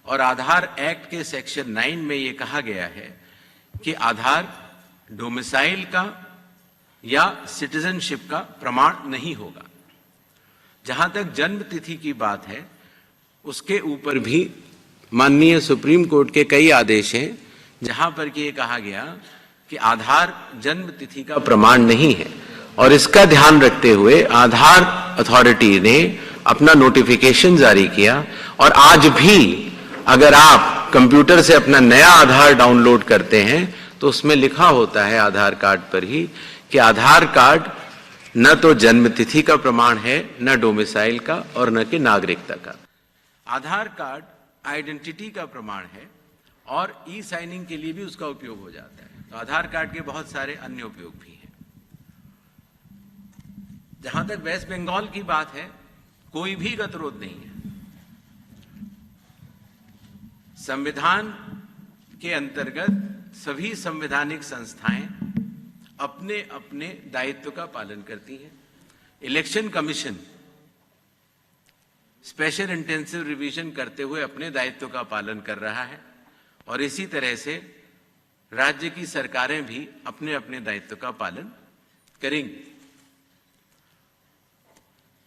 और आधार एक्ट के सेक्शन 9 में ये कहा गया है कि आधार डोमिसाइल का या सिटीजनशिप का प्रमाण नहीं होगा। जहां तक जन्म तिथि की बात है, उसके ऊपर भी माननीय सुप्रीम कोर्ट के कई आदेश हैं जहां पर कि ये कहा गया कि आधार जन्म तिथि का प्रमाण नहीं है, और इसका ध्यान रखते हुए आधार अथॉरिटी ने अपना नोटिफिकेशन जारी किया, और आज भी अगर आप कंप्यूटर से अपना नया आधार डाउनलोड करते हैं तो उसमें लिखा होता है आधार कार्ड पर ही कि आधार कार्ड न तो जन्म तिथि का प्रमाण है, न डोमिसाइल का, और न कि नागरिकता का। आधार कार्ड आइडेंटिटी का प्रमाण है और ई साइनिंग के लिए भी उसका उपयोग हो जाता है। तो आधार कार्ड के बहुत सारे अन्य उपयोग भी हैं। जहां तक वेस्ट बंगाल की बात है, कोई भी गतिरोध नहीं है। संविधान के अंतर्गत सभी संवैधानिक संस्थाएं अपने अपने दायित्व का पालन करती हैं। Election commission special intensive revision करते हुए अपने दायित्व का पालन कर रहा है, और इसी तरह से राज्य की सरकारें भी अपने अपने दायित्व का पालन करेंगी।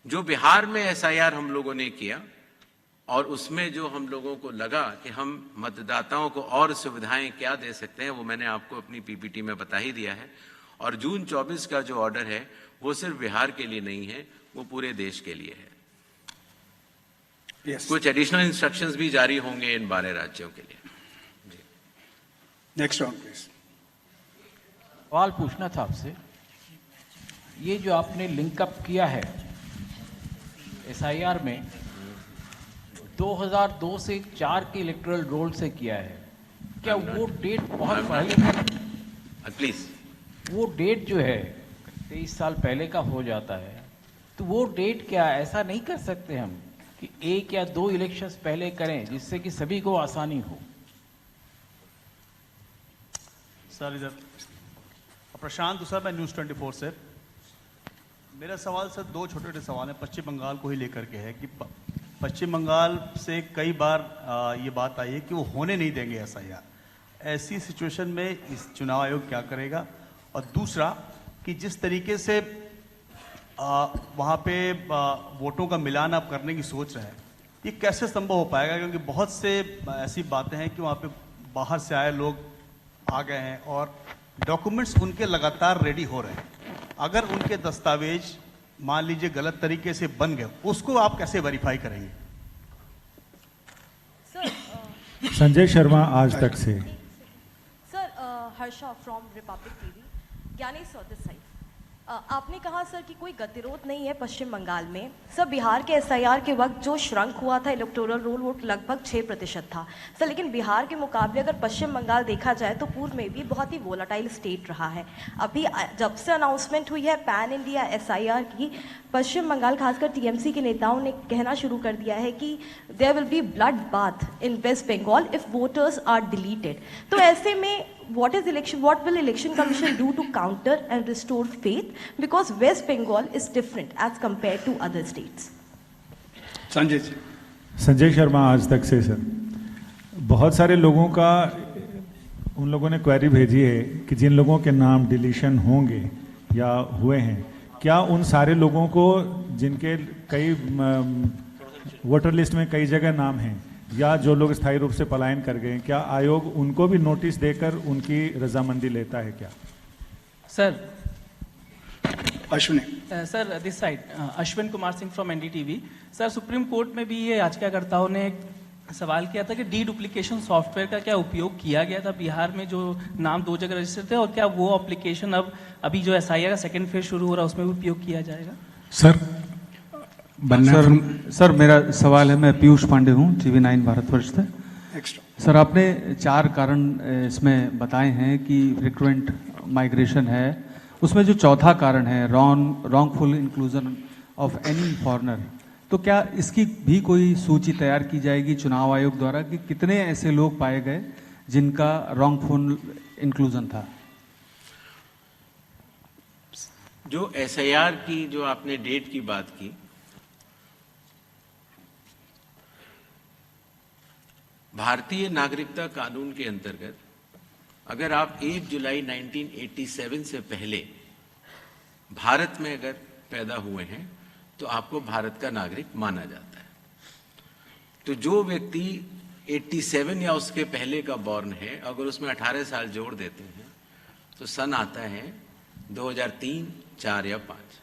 जो बिहार में एसआईआर हम लोगों ने किया और उसमें जो हम लोगों को लगा कि हम मतदाताओं को और सुविधाएं क्या दे सकते हैं, वो मैंने आपको अपनी पीपीटी में बता ही दिया है। और जून 24 का जो ऑर्डर है वो सिर्फ बिहार के लिए नहीं है, वो पूरे देश के लिए है। कुछ एडिशनल इंस्ट्रक्शंस भी जारी होंगे इन 12 राज्यों के लिए। Next round please. सवाल पूछना था आपसे, ये जो आपने लिंकअप किया है एसआईआर में 2002 से 4 के इलेक्टोरल रोल से किया है, क्या वो डेट बहुत पहले प्लीज वो डेट जो है 23 साल पहले का हो जाता है, तो वो डेट क्या ऐसा नहीं कर सकते हम कि 1 या 2 इलेक्शंस पहले करें जिससे कि सभी को आसानी हो? सर इधर प्रशांत सर, मैं न्यूज़ 24 से। मेरा सवाल सर 2 छोटे छोटे सवाल हैं, पश्चिम बंगाल को ही लेकर के है कि पश्चिम बंगाल से कई बार ये बात आई है कि वो होने नहीं देंगे एसआईआर। ऐसी सिचुएशन में इस चुनाव आयोग क्या करेगा? और दूसरा कि जिस तरीके से वहाँ पे वोटों का मिलान आप करने की सोच रहे हैं, ये कैसे संभव हो पाएगा? क्योंकि बहुत से ऐसी बातें हैं कि वहाँ पे बाहर से आए लोग आ गए हैं और डॉक्यूमेंट्स उनके लगातार रेडी हो रहे हैं। अगर उनके दस्तावेज मान लीजिए गलत तरीके से बन गए, उसको आप कैसे वेरीफाई करेंगे? संजय शर्मा, आज तक से। Sir, Harsha from Republic TV. ज्ञानी सर दिस साइड। आपने कहा सर कि कोई गतिरोध नहीं है पश्चिम बंगाल में। सर, बिहार के एसआईआर के वक्त जो श्रंक हुआ था इलेक्टोरल रोल, वो लगभग 6% था सर। लेकिन बिहार के मुकाबले अगर पश्चिम बंगाल देखा जाए तो पूर्व में भी बहुत ही वोलाटाइल स्टेट रहा है। अभी जब से अनाउंसमेंट हुई है पैन इंडिया एसआईआर की, पश्चिम बंगाल खासकर टीएमसी के नेताओं ने कहना शुरू कर दिया है कि there will be blood bath in West Bengal if voters are deleted. तो ऐसे में what will election commission do to counter and restore faith, because West Bengal is different as compared to other states? Sanjay ji. Sanjay Sharma, आज तक से। सर, बहुत सारे लोगों का उन लोगों ने क्वेरी भेजी है कि जिन लोगों के नाम डिलीशन होंगे या हुए हैं, क्या उन सारे लोगों को जिनके कई वोटर लिस्ट में कई जगह नाम हैं या जो लोग स्थायी रूप से पलायन कर गए, क्या आयोग उनको भी नोटिस देकर उनकी रजामंदी लेता है क्या? Sir, Ashwini sir this side, Ashwin Kumar Singh from NDTV. Sir, supreme court में भी ये याचिकाकर्ताओं ने एक सवाल किया था कि डी डुप्लीकेशन सॉफ्टवेयर का क्या उपयोग किया गया था बिहार में जो नाम 2 जगह रजिस्टर्ड थे, और क्या वो एप्लीकेशन अभी जो एसआईआर का सेकंड फेज शुरू हो रहा है उसमें भी उपयोग किया जाएगा? सर मेरा सवाल है, मैं पीयूष पांडे हूँ, TV9 भारतवर्ष से। सर, आपने 4 कारण इसमें बताए हैं कि फ्रिक्वेंट माइग्रेशन है, उसमें जो चौथा कारण है wrongful inclusion of any foreigner, तो क्या इसकी भी कोई सूची तैयार की जाएगी चुनाव आयोग द्वारा कि कितने ऐसे लोग पाए गए जिनका रॉन्गफुल इंक्लूजन था? जो एसआईआर की जो आपने डेट की बात की, भारतीय नागरिकता कानून के अंतर्गत अगर आप 1 जुलाई 1987 से पहले भारत में अगर पैदा हुए हैं तो आपको भारत का नागरिक माना जाता है। तो जो व्यक्ति 87 या उसके पहले का बॉर्न है, अगर उसमें 18 साल जोड़ देते हैं तो सन आता है 2003, 4 या 5।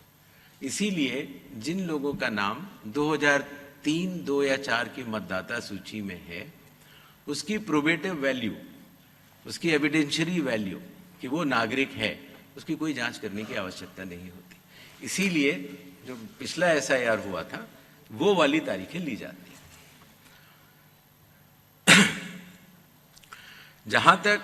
इसीलिए जिन लोगों का नाम 2003, 2 या 4 की मतदाता सूची में है, उसकी प्रोबेटिव वैल्यू, उसकी एविडेंशियरी वैल्यू कि वो नागरिक है, उसकी कोई जांच करने की आवश्यकता नहीं होती। इसीलिए जो पिछला SIR हुआ था वो वाली तारीखें ली जाती हैं। जहां तक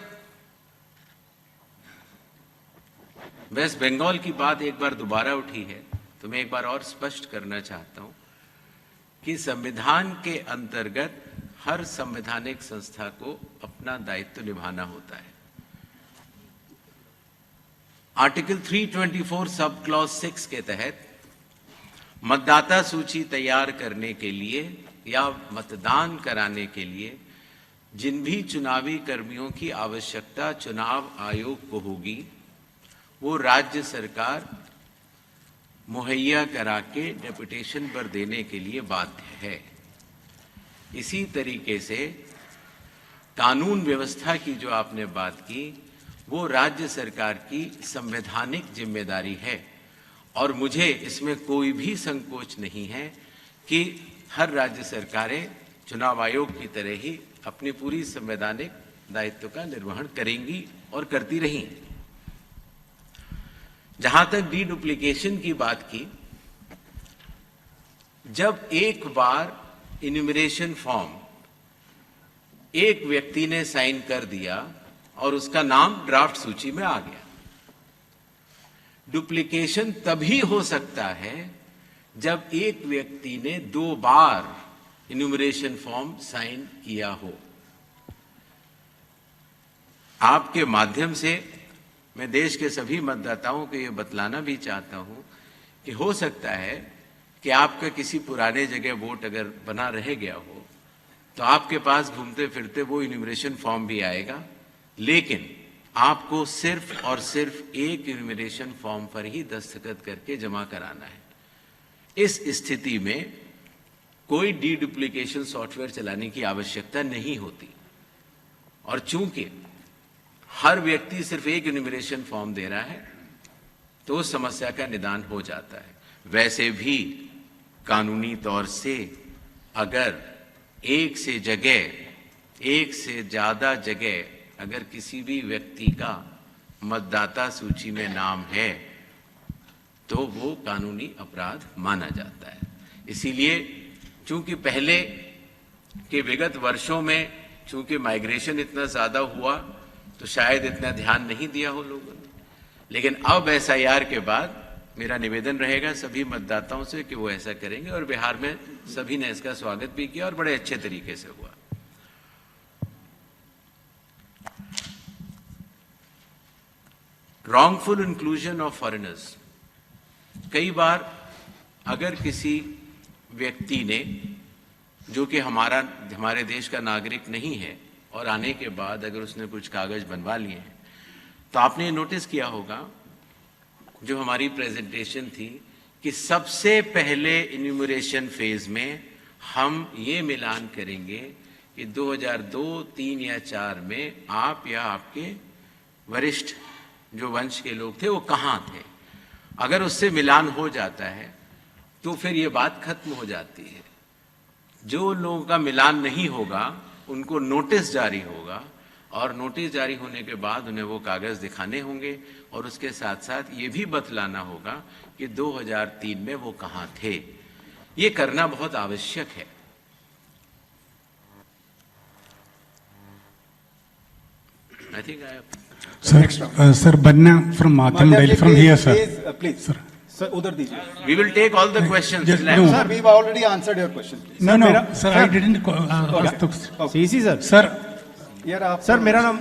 वेस्ट बंगाल की बात एक बार दोबारा उठी है, तो मैं एक बार और स्पष्ट करना चाहता हूं कि संविधान के अंतर्गत हर संवैधानिक संस्था को अपना दायित्व निभाना होता है। आर्टिकल 324 सब क्लॉज 6 के तहत मतदाता सूची तैयार करने के लिए या मतदान कराने के लिए जिन भी चुनावी कर्मियों की आवश्यकता चुनाव आयोग को होगी, वो राज्य सरकार मुहैया करा के डेपुटेशन पर देने के लिए बाध्य है। इसी तरीके से कानून व्यवस्था की जो आपने बात की, वो राज्य सरकार की संवैधानिक जिम्मेदारी है और मुझे इसमें कोई भी संकोच नहीं है कि हर राज्य सरकारें चुनाव आयोग की तरह ही अपनी पूरी संवैधानिक दायित्व का निर्वहन करेंगी और करती रही। जहां तक डीडुप्लीकेशन की बात की, जब एक बार इन्यूमरेशन फॉर्म एक व्यक्ति ने साइन कर दिया और उसका नाम ड्राफ्ट सूची में आ गया, डुप्लीकेशन तभी हो सकता है जब एक व्यक्ति ने 2 बार इन्यूमरेशन फॉर्म साइन किया हो। आपके माध्यम से मैं देश के सभी मतदाताओं को यह बतलाना भी चाहता हूं कि हो सकता है कि आपका किसी पुराने जगह वोट अगर बना रह गया हो तो आपके पास घूमते फिरते वो इन्यूमरेशन फॉर्म भी आएगा, लेकिन आपको सिर्फ और सिर्फ एक इन्यूमरेशन फॉर्म पर ही दस्तखत करके जमा कराना है। इस स्थिति में कोई डीडुप्लीकेशन सॉफ्टवेयर चलाने की आवश्यकता नहीं होती और चूंकि हर व्यक्ति सिर्फ एक इन्यूमरेशन फॉर्म दे रहा है तो उस समस्या का निदान हो जाता है। वैसे भी कानूनी तौर से अगर एक से ज्यादा जगह अगर किसी भी व्यक्ति का मतदाता सूची में नाम है तो वो कानूनी अपराध माना जाता है। इसीलिए चूंकि पहले के विगत वर्षों में चूंकि माइग्रेशन इतना ज्यादा हुआ तो शायद इतना ध्यान नहीं दिया हो लोगों ने, लेकिन अब SIR के बाद मेरा निवेदन रहेगा सभी मतदाताओं से कि वो ऐसा करेंगे और बिहार में सभी ने इसका स्वागत भी किया और बड़े अच्छे तरीके से हुआ। रॉन्गफुल इंक्लूजन ऑफ फॉरेनर्स, कई बार अगर किसी व्यक्ति ने जो कि हमारे देश का नागरिक नहीं है और आने के बाद अगर उसने कुछ कागज बनवा लिए हैं तो आपने नोटिस किया होगा जो हमारी प्रेजेंटेशन थी कि सबसे पहले इन्यूमरेशन फेज में हम ये मिलान करेंगे कि 2002, 3 या 4 में आप या आपके वरिष्ठ जो वंश के लोग थे वो कहाँ थे। अगर उससे मिलान हो जाता है तो फिर ये बात खत्म हो जाती है। जो लोगों का मिलान नहीं होगा उनको नोटिस जारी होगा और नोटिस जारी होने के बाद उन्हें वो कागज दिखाने होंगे और उसके साथ साथ ये भी बतलाना होगा कि 2003 में वो कहाँ थे। ये करना बहुत आवश्यक है। I think I have... Sir, Banna from Madhyam Delhi, from here, sir. Please, sir. Sir, udhar dijiye. We will take all the questions. No. Sir, we've already answered your question. Please. No, sir, I didn't. CC sir. Sir, मेरा नाम.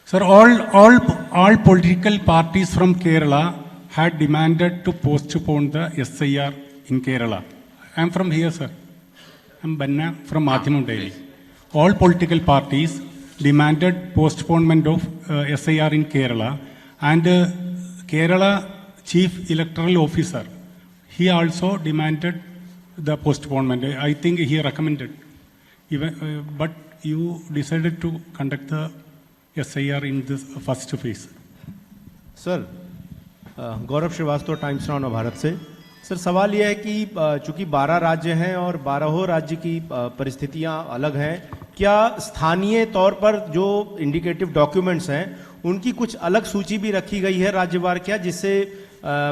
Sir, all political parties from Kerala had demanded to postpone the SIR in Kerala. I am from here, sir. I am Banna from Madhyam Delhi. All political parties demanded postponement of SIR in Kerala, and Kerala Chief Electoral Officer, he also demanded the postponement. I think he recommended. But you decided to conduct the SIR in this first phase. Sir, Gaurav Shrivastava, Times Now Bharat से। Sir सवाल यह है कि चूंकि 12 राज्य हैं और 12 राज्य की परिस्थितियां अलग हैं, क्या स्थानीय तौर पर जो इंडिकेटिव डॉक्यूमेंट्स हैं उनकी कुछ अलग सूची भी रखी गई है राज्यवार क्या, जिससे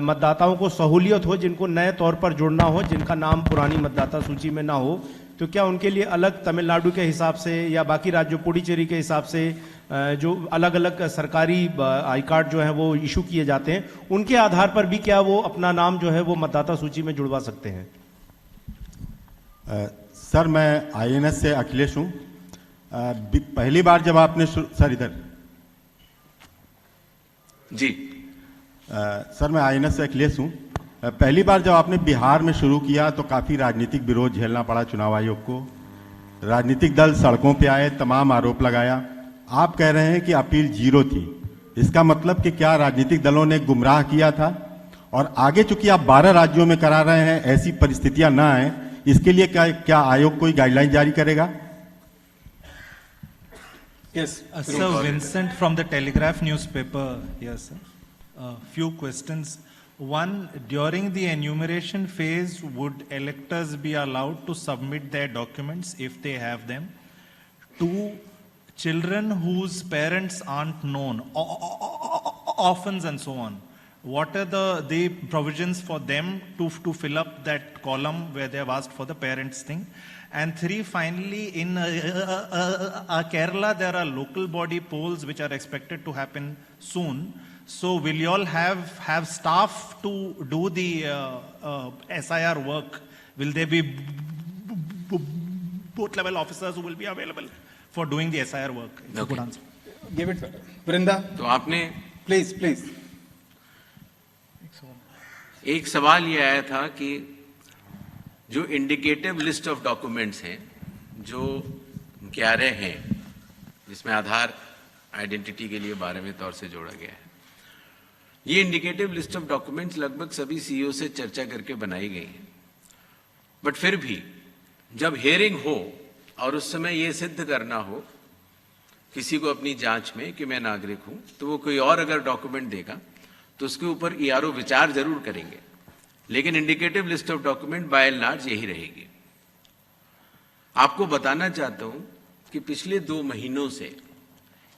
मतदाताओं को सहूलियत हो, जिनको नए तौर पर जुड़ना हो, जिनका नाम पुरानी मतदाता सूची में ना हो, तो क्या उनके लिए अलग तमिलनाडु के हिसाब से या बाकी राज्यों पुडुचेरी के हिसाब से जो अलग अलग सरकारी आई कार्ड जो है वो इशू किए जाते हैं, उनके आधार पर भी क्या वो अपना नाम जो है वो मतदाता सूची में जुड़वा सकते हैं? सर मैं आईएनएस से अखिलेश हूँ। पहली बार जब आपने सर इधर जी सर मैं आईएनएस से अखिलेश हूँ। पहली बार जब आपने बिहार में शुरू किया तो काफ़ी राजनीतिक विरोध झेलना पड़ा चुनाव आयोग को। राजनीतिक दल सड़कों पे आए, तमाम आरोप लगाया। आप कह रहे हैं कि अपील 0 थी। इसका मतलब कि क्या राजनीतिक दलों ने गुमराह किया था? और आगे चूंकि आप 12 राज्यों में करा रहे हैं, ऐसी परिस्थितियां ना आए, इसके लिए क्या आयोग कोई गाइडलाइन जारी करेगा? Yes. Sir, Vincent from the Telegraph newspaper. Yes, sir. Few questions. One, during the enumeration phase, would electors be allowed to submit their documents if they have them? Two, children whose parents aren't known, orphans and so on, what are the provisions for them to fill up that column where they have asked for the parents thing? And three, finally, in Kerala, there are local body polls which are expected to happen soon. So will you all have staff to do the SIR work? Will there be both level officers who will be available for doing the SIR work? If you could answer. Give it, Vrinda. तो आपने Please. एक सवाल ये आया था कि जो indicative list of documents हैं जो 11 हैं, जिसमें आधार आइडेंटिटी के लिए 12वें तौर से जोड़ा गया है, ये इंडिकेटिव लिस्ट ऑफ डॉक्यूमेंट्स लगभग सभी सीईओ से चर्चा करके बनाई गई हैं। बट फिर भी जब हियरिंग हो और उस समय ये सिद्ध करना हो किसी को अपनी जांच में कि मैं नागरिक हूं, तो वो कोई और अगर डॉक्यूमेंट देगा तो उसके ऊपर ईआरओ विचार जरूर करेंगे, लेकिन indicative list of document bye and large यही रहेगी। आपको बताना चाहता हूं कि पिछले 2 महीनों से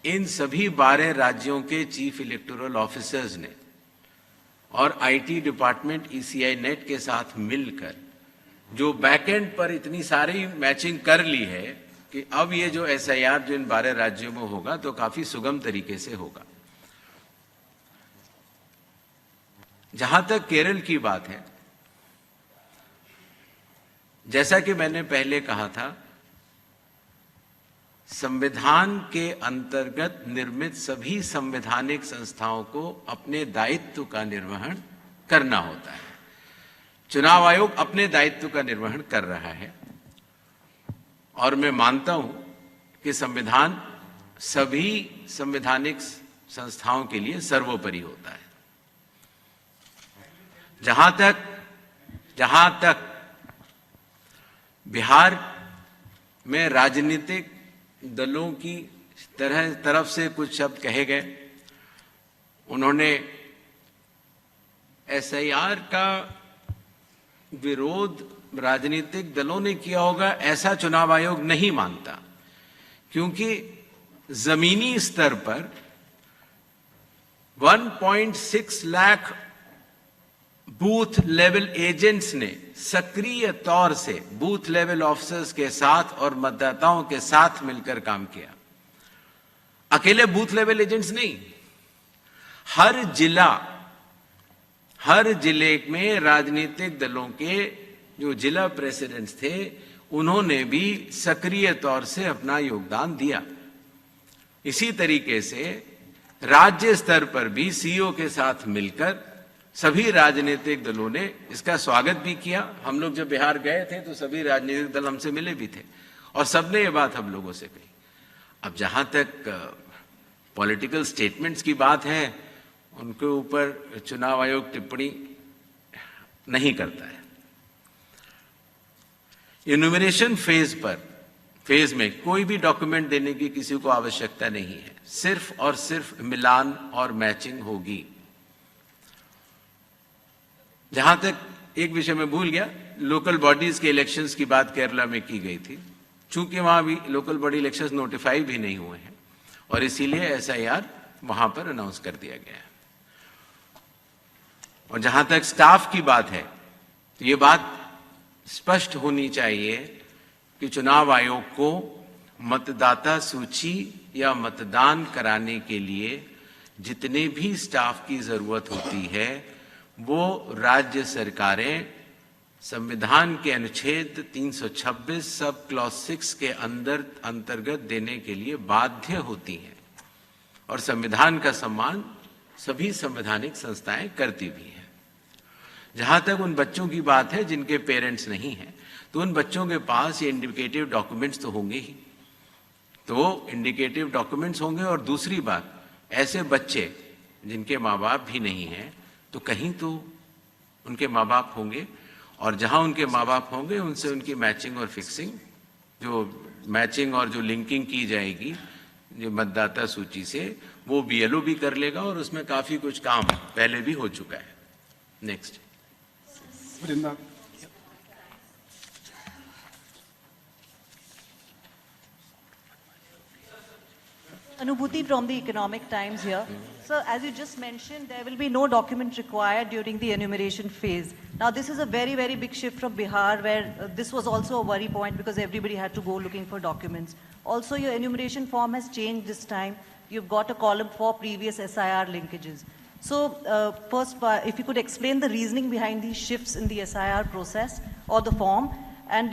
इन सभी 12 राज्यों के चीफ इलेक्टोरल ऑफिसर्स ने और आईटी डिपार्टमेंट ईसीआई नेट के साथ मिलकर जो बैकएंड पर इतनी सारी मैचिंग कर ली है कि अब ये जो एसआईआर जो इन 12 राज्यों में होगा तो काफी सुगम तरीके से होगा। जहां तक केरल की बात है, जैसा कि मैंने पहले कहा था, संविधान के अंतर्गत निर्मित सभी संवैधानिक संस्थाओं को अपने दायित्व का निर्वहन करना होता है। चुनाव आयोग अपने दायित्व का निर्वहन कर रहा है और मैं मानता हूं कि संविधान सभी संवैधानिक संस्थाओं के लिए सर्वोपरि होता है। जहां तक बिहार में राजनीतिक दलों की तरफ से कुछ शब्द कहे गए, उन्होंने एसआईआर का विरोध राजनीतिक दलों ने किया होगा, ऐसा चुनाव आयोग नहीं मानता, क्योंकि जमीनी स्तर पर 1.6 लाख बूथ लेवल एजेंट्स ने सक्रिय तौर से बूथ लेवल ऑफिसर्स के साथ और मतदाताओं के साथ मिलकर काम किया। अकेले बूथ लेवल एजेंट्स नहीं, हर जिले में राजनीतिक दलों के जो जिला प्रेसिडेंट्स थे, उन्होंने भी सक्रिय तौर से अपना योगदान दिया। इसी तरीके से राज्य स्तर पर भी सीईओ के साथ मिलकर सभी राजनीतिक दलों ने इसका स्वागत भी किया। हम लोग जब बिहार गए थे तो सभी राजनीतिक दल हमसे मिले भी थे और सबने ये बात हम लोगों से कही। अब जहां तक पॉलिटिकल स्टेटमेंट्स की बात है, उनके ऊपर चुनाव आयोग टिप्पणी नहीं करता है। इन्यूमरेशन फेज में कोई भी डॉक्यूमेंट देने की किसी को आवश्यकता नहीं है, सिर्फ और सिर्फ मिलान और मैचिंग होगी। जहां तक एक विषय में भूल गया, लोकल बॉडीज के इलेक्शंस की बात केरला में की गई थी, चूंकि वहां भी लोकल बॉडी इलेक्शंस नोटिफाई भी नहीं हुए हैं और इसीलिए SIR वहां पर अनाउंस कर दिया गया है। और जहां तक स्टाफ की बात है, तो ये बात स्पष्ट होनी चाहिए कि चुनाव आयोग को मतदाता सूची या मतदान कराने के लिए जितने भी स्टाफ की जरूरत होती है वो राज्य सरकारें संविधान के अनुच्छेद 326 सब क्लॉज 6 के अंतर्गत देने के लिए बाध्य होती हैं और संविधान का सम्मान सभी संवैधानिक संस्थाएं करती भी हैं। जहां तक उन बच्चों की बात है जिनके पेरेंट्स नहीं हैं, तो उन बच्चों के पास ये इंडिकेटिव डॉक्यूमेंट्स तो होंगे ही, तो इंडिकेटिव डॉक्यूमेंट्स होंगे। और दूसरी बात, ऐसे बच्चे जिनके माँ बाप भी नहीं हैं, तो कहीं तो उनके माँ बाप होंगे और जहां उनके माँ बाप होंगे उनसे उनकी मैचिंग और फिक्सिंग, जो मैचिंग और जो लिंकिंग की जाएगी जो मतदाता सूची से, वो BLO भी कर लेगा और उसमें काफी कुछ काम पहले भी हो चुका है। Next Vrinda. Anubhuti from the Economic Times here. So as you just mentioned, there will be no document required during the enumeration phase. Now this is a very, very big shift from Bihar where this was also a worry point because everybody had to go looking for documents. Also your enumeration form has changed this time. You've got a column for previous SIR linkages. So first, if you could explain the reasoning behind these shifts in the SIR process or the form. And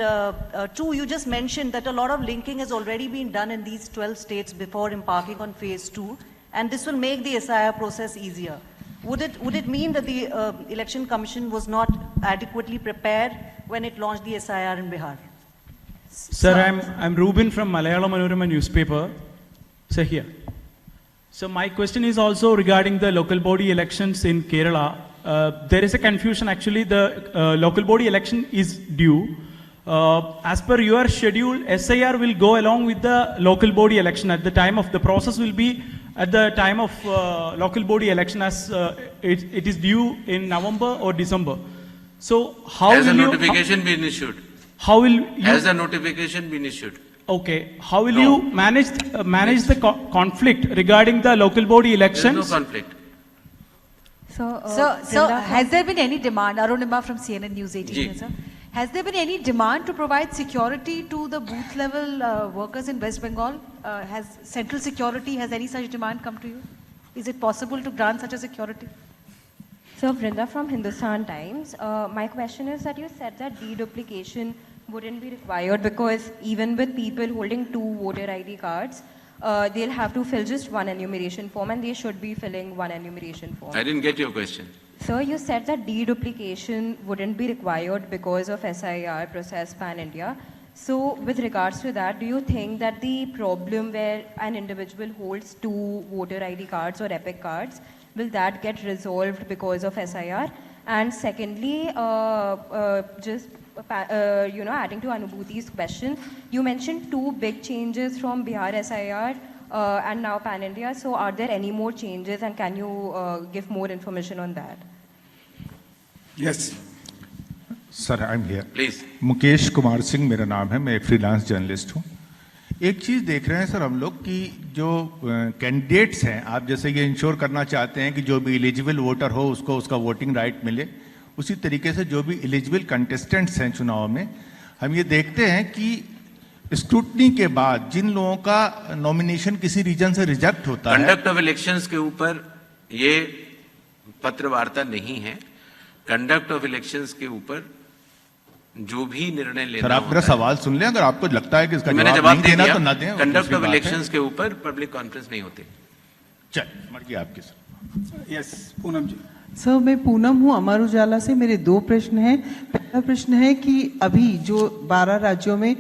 two, you just mentioned that a lot of linking has already been done in these 12 states before embarking on phase 2, and this will make the SIR process easier. Would it mean that the Election Commission was not adequately prepared when it launched the SIR in Bihar? Sir, I'm Ruben from Malayalam Manorama newspaper. So here. So my question is also regarding the local body elections in Kerala. There is a confusion actually. The local body election is due. As per your schedule, SIR will go along with the local body election at the time of the process will be at the time of local body election as it is due in November or December. So how has will the you... notification been issued? How will you... Has the notification been issued? Okay. How will you manage the conflict regarding the local body elections? There is no conflict. So has there been any demand, Arunima from CNN News 18 here, sir? Has there been any demand to provide security to the booth level workers in West Bengal? Has central security, has any such demand come to you? Is it possible to grant such a security? So Vrinda from Hindustan Times, my question is that you said that deduplication wouldn't be required because even with people holding 2 voter ID cards, they'll have to fill just one enumeration form and they should be filling one enumeration form. I didn't get your question. So you said that deduplication wouldn't be required because of SIR process pan-India. So with regards to that, do you think that the problem where an individual holds 2 voter ID cards or EPIC cards, will that get resolved because of SIR? And secondly, adding to Anubhuti's question, you mentioned 2 big changes from Bihar SIR and now pan-India. So are there any more changes and can you give more information on that? Yes. Sir I am here please. Mukesh Kumar Singh मेरा नाम है, मैं एक freelance journalist हूँ। एक चीज़ देख रहे हैं सर हम लोग कि जो कैंडिडेट्स हैं, आप जैसे ये इंश्योर करना चाहते हैं कि जो भी एलिजिबल वोटर हो उसको उसका वोटिंग राइट मिले, उसी तरीके से जो भी एलिजिबल कंटेस्टेंट्स हैं चुनाव में, हम ये देखते हैं कि स्क्रूटनी के बाद जिन लोगों का नॉमिनेशन किसी रीजन से रिजेक्ट होता है, कंडक्ट ऑफ इलेक्शंस के ऊपर ये पत्र वार्ता नहीं है। कंडक्ट ऑफ इलेक्शंस के ऊपर जो भी निर्णय लेना, सर आप मेरा सवाल सुन लें, अगर आपको लगता है कि इसका मैंने जवाब जवाब नहीं देना दिया, तो ना दें। कंडक्ट ऑफ इलेक्शंस के ऊपर पब्लिक कॉन्फ्रेंस नहीं होते। चल मर्जी आपकी सर। यस पूनम जी। सर मैं पूनम हूँ अमर उजाला से। मेरे 2 प्रश्न हैं। पहला प्रश्न है कि अभी जो 12 राज्यों में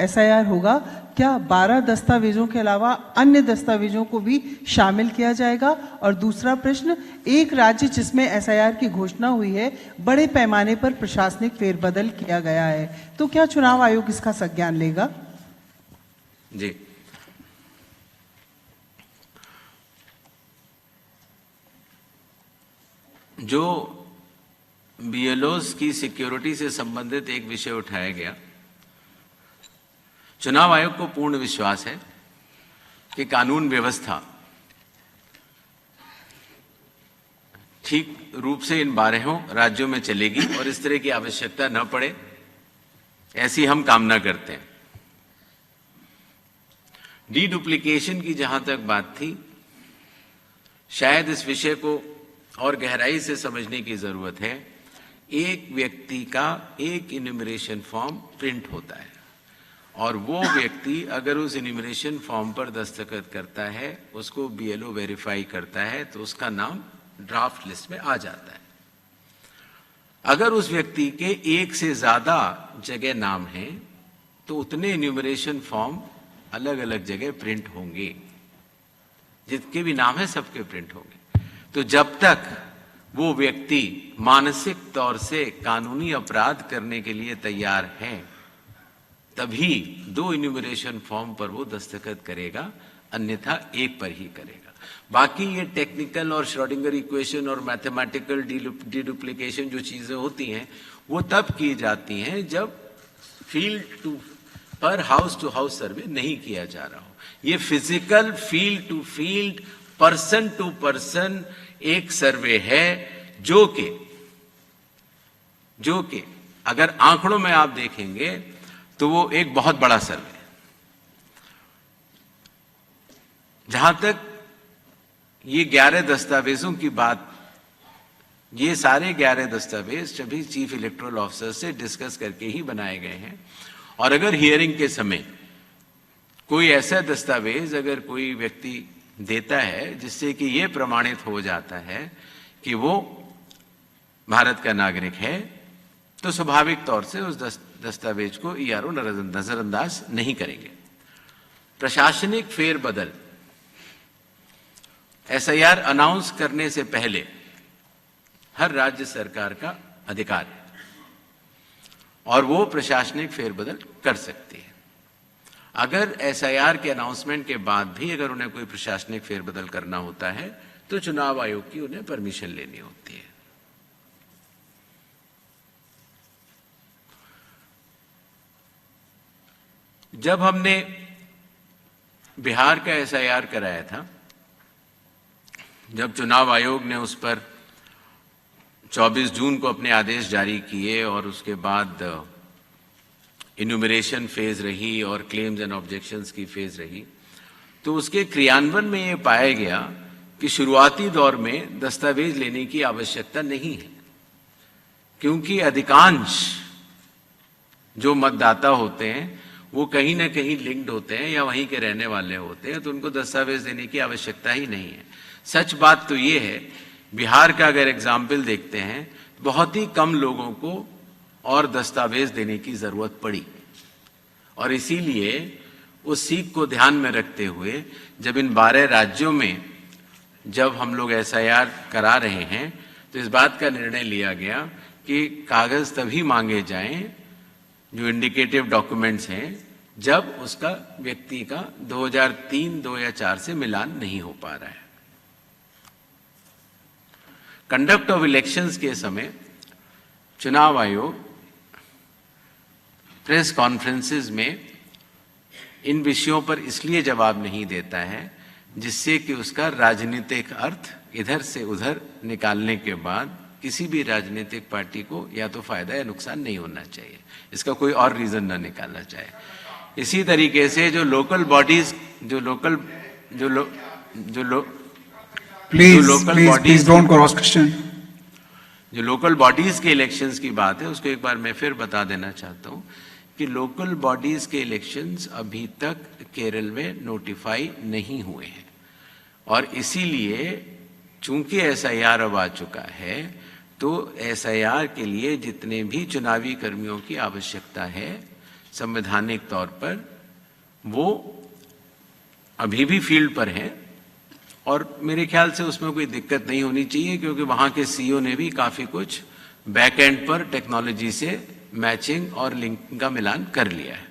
SIR होगा, क्या 12 दस्तावेजों के अलावा अन्य दस्तावेजों को भी शामिल किया जाएगा? और दूसरा प्रश्न, एक राज्य जिसमें SIR की घोषणा हुई है, बड़े पैमाने पर प्रशासनिक फेरबदल किया गया है, तो क्या चुनाव आयोग इसका संज्ञान लेगा? जी, जो बीएलओस की सिक्योरिटी से संबंधित एक विषय उठाया गया। चुनाव आयोग को पूर्ण विश्वास है कि कानून व्यवस्था ठीक रूप से इन 12 राज्यों में चलेगी और इस तरह की आवश्यकता न पड़े, ऐसी हम कामना करते हैं। डीडुप्लीकेशन की जहां तक बात थी, शायद इस विषय को और गहराई से समझने की जरूरत है। एक व्यक्ति का एक इन्यूमरेशन फॉर्म प्रिंट होता है और वो व्यक्ति अगर उस इन्यूमरेशन फॉर्म पर दस्तखत करता है, उसको बीएलओ वेरीफाई करता है, तो उसका नाम ड्राफ्ट लिस्ट में आ जाता है। अगर उस व्यक्ति के एक से ज्यादा जगह नाम है तो उतने इन्यूमरेशन फॉर्म अलग अलग जगह प्रिंट होंगे, जितके भी नाम है सबके प्रिंट होंगे। तो जब तक वो व्यक्ति मानसिक तौर से कानूनी अपराध करने के लिए तैयार है, तभी 2 इन्यूमरेशन फॉर्म पर वो दस्तखत करेगा, अन्यथा एक पर ही करेगा। बाकी ये टेक्निकल और श्रोडिंगर इक्वेशन और मैथमेटिकल डीडुप्लीकेशन जो चीजें होती हैं, वो तब की जाती हैं जब फील्ड टू पर हाउस टू हाउस सर्वे नहीं किया जा रहा हो। ये physical field to field, person to person एक सर्वे है जो कि अगर आंकड़ों में आप देखेंगे तो वो एक बहुत बड़ा सर्वे है। जहां तक ये 11 दस्तावेजों की बात, ये सारे 11 दस्तावेज सभी चीफ इलेक्टोरल ऑफिसर से डिस्कस करके ही बनाए गए हैं। और अगर हियरिंग के समय कोई ऐसा दस्तावेज अगर कोई व्यक्ति देता है जिससे कि ये प्रमाणित हो जाता है कि वो भारत का नागरिक है, तो स्वाभाविक तौर से उस दस्तावेज को ईआरओ नजरअंदाज नहीं करेंगे। प्रशासनिक फेरबदल एसआईआर अनाउंस करने से पहले हर राज्य सरकार का अधिकार है और वो प्रशासनिक फेरबदल कर सकती है। अगर एसआईआर के अनाउंसमेंट के बाद भी अगर उन्हें कोई प्रशासनिक फेरबदल करना होता है तो चुनाव आयोग की उन्हें परमिशन लेनी होती है। जब हमने बिहार का एसआईआर कराया था, जब चुनाव आयोग ने उस पर 24 जून को अपने आदेश जारी किए और उसके बाद इन्यूमरेशन फेज रही और क्लेम्स एंड ऑब्जेक्शंस की फेज रही, तो उसके क्रियान्वयन में ये पाया गया कि शुरुआती दौर में दस्तावेज लेने की आवश्यकता नहीं है, क्योंकि अधिकांश जो मतदाता होते हैं वो कहीं ना कहीं लिंक्ड होते हैं या वहीं के रहने वाले होते हैं, तो उनको दस्तावेज देने की आवश्यकता ही नहीं है। सच बात तो ये है, बिहार का अगर एग्जाम्पल देखते हैं, बहुत ही कम लोगों को और दस्तावेज देने की जरूरत पड़ी और इसीलिए उस सीख को ध्यान में रखते हुए जब इन 12 राज्यों में जब हम लोग एसआईआर करा रहे हैं तो इस बात का निर्णय लिया गया कि कागज तभी मांगे जाएं जो इंडिकेटिव डॉक्यूमेंट्स हैं जब उसका व्यक्ति का 2003, 2004 से मिलान नहीं हो पा रहा है। कंडक्ट ऑफ इलेक्शंस के समय चुनाव आयोग प्रेस कॉन्फ्रेंसेस में इन विषयों पर इसलिए जवाब नहीं देता है जिससे कि उसका राजनीतिक अर्थ इधर से उधर निकालने के बाद किसी भी राजनीतिक पार्टी को या तो फायदा या नुकसान नहीं होना चाहिए, इसका कोई और रीजन ना निकालना चाहिए। इसी तरीके से जो लोकल बॉडीज जो लोकल बॉडीज के इलेक्शंस की बात है, उसको एक बार मैं फिर बता देना चाहता हूं कि लोकल बॉडीज के इलेक्शंस अभी तक केरल में नोटिफाई नहीं हुए हैं और इसीलिए चूंकि एसआईआर अब आ चुका है तो एसआईआर के लिए जितने भी चुनावी कर्मियों की आवश्यकता है संवैधानिक तौर पर वो अभी भी फील्ड पर हैं और मेरे ख्याल से उसमें कोई दिक्कत नहीं होनी चाहिए, क्योंकि वहाँ के सीईओ ने भी काफ़ी कुछ बैक एंड पर टेक्नोलॉजी से मैचिंग और लिंक का मिलान कर लिया है।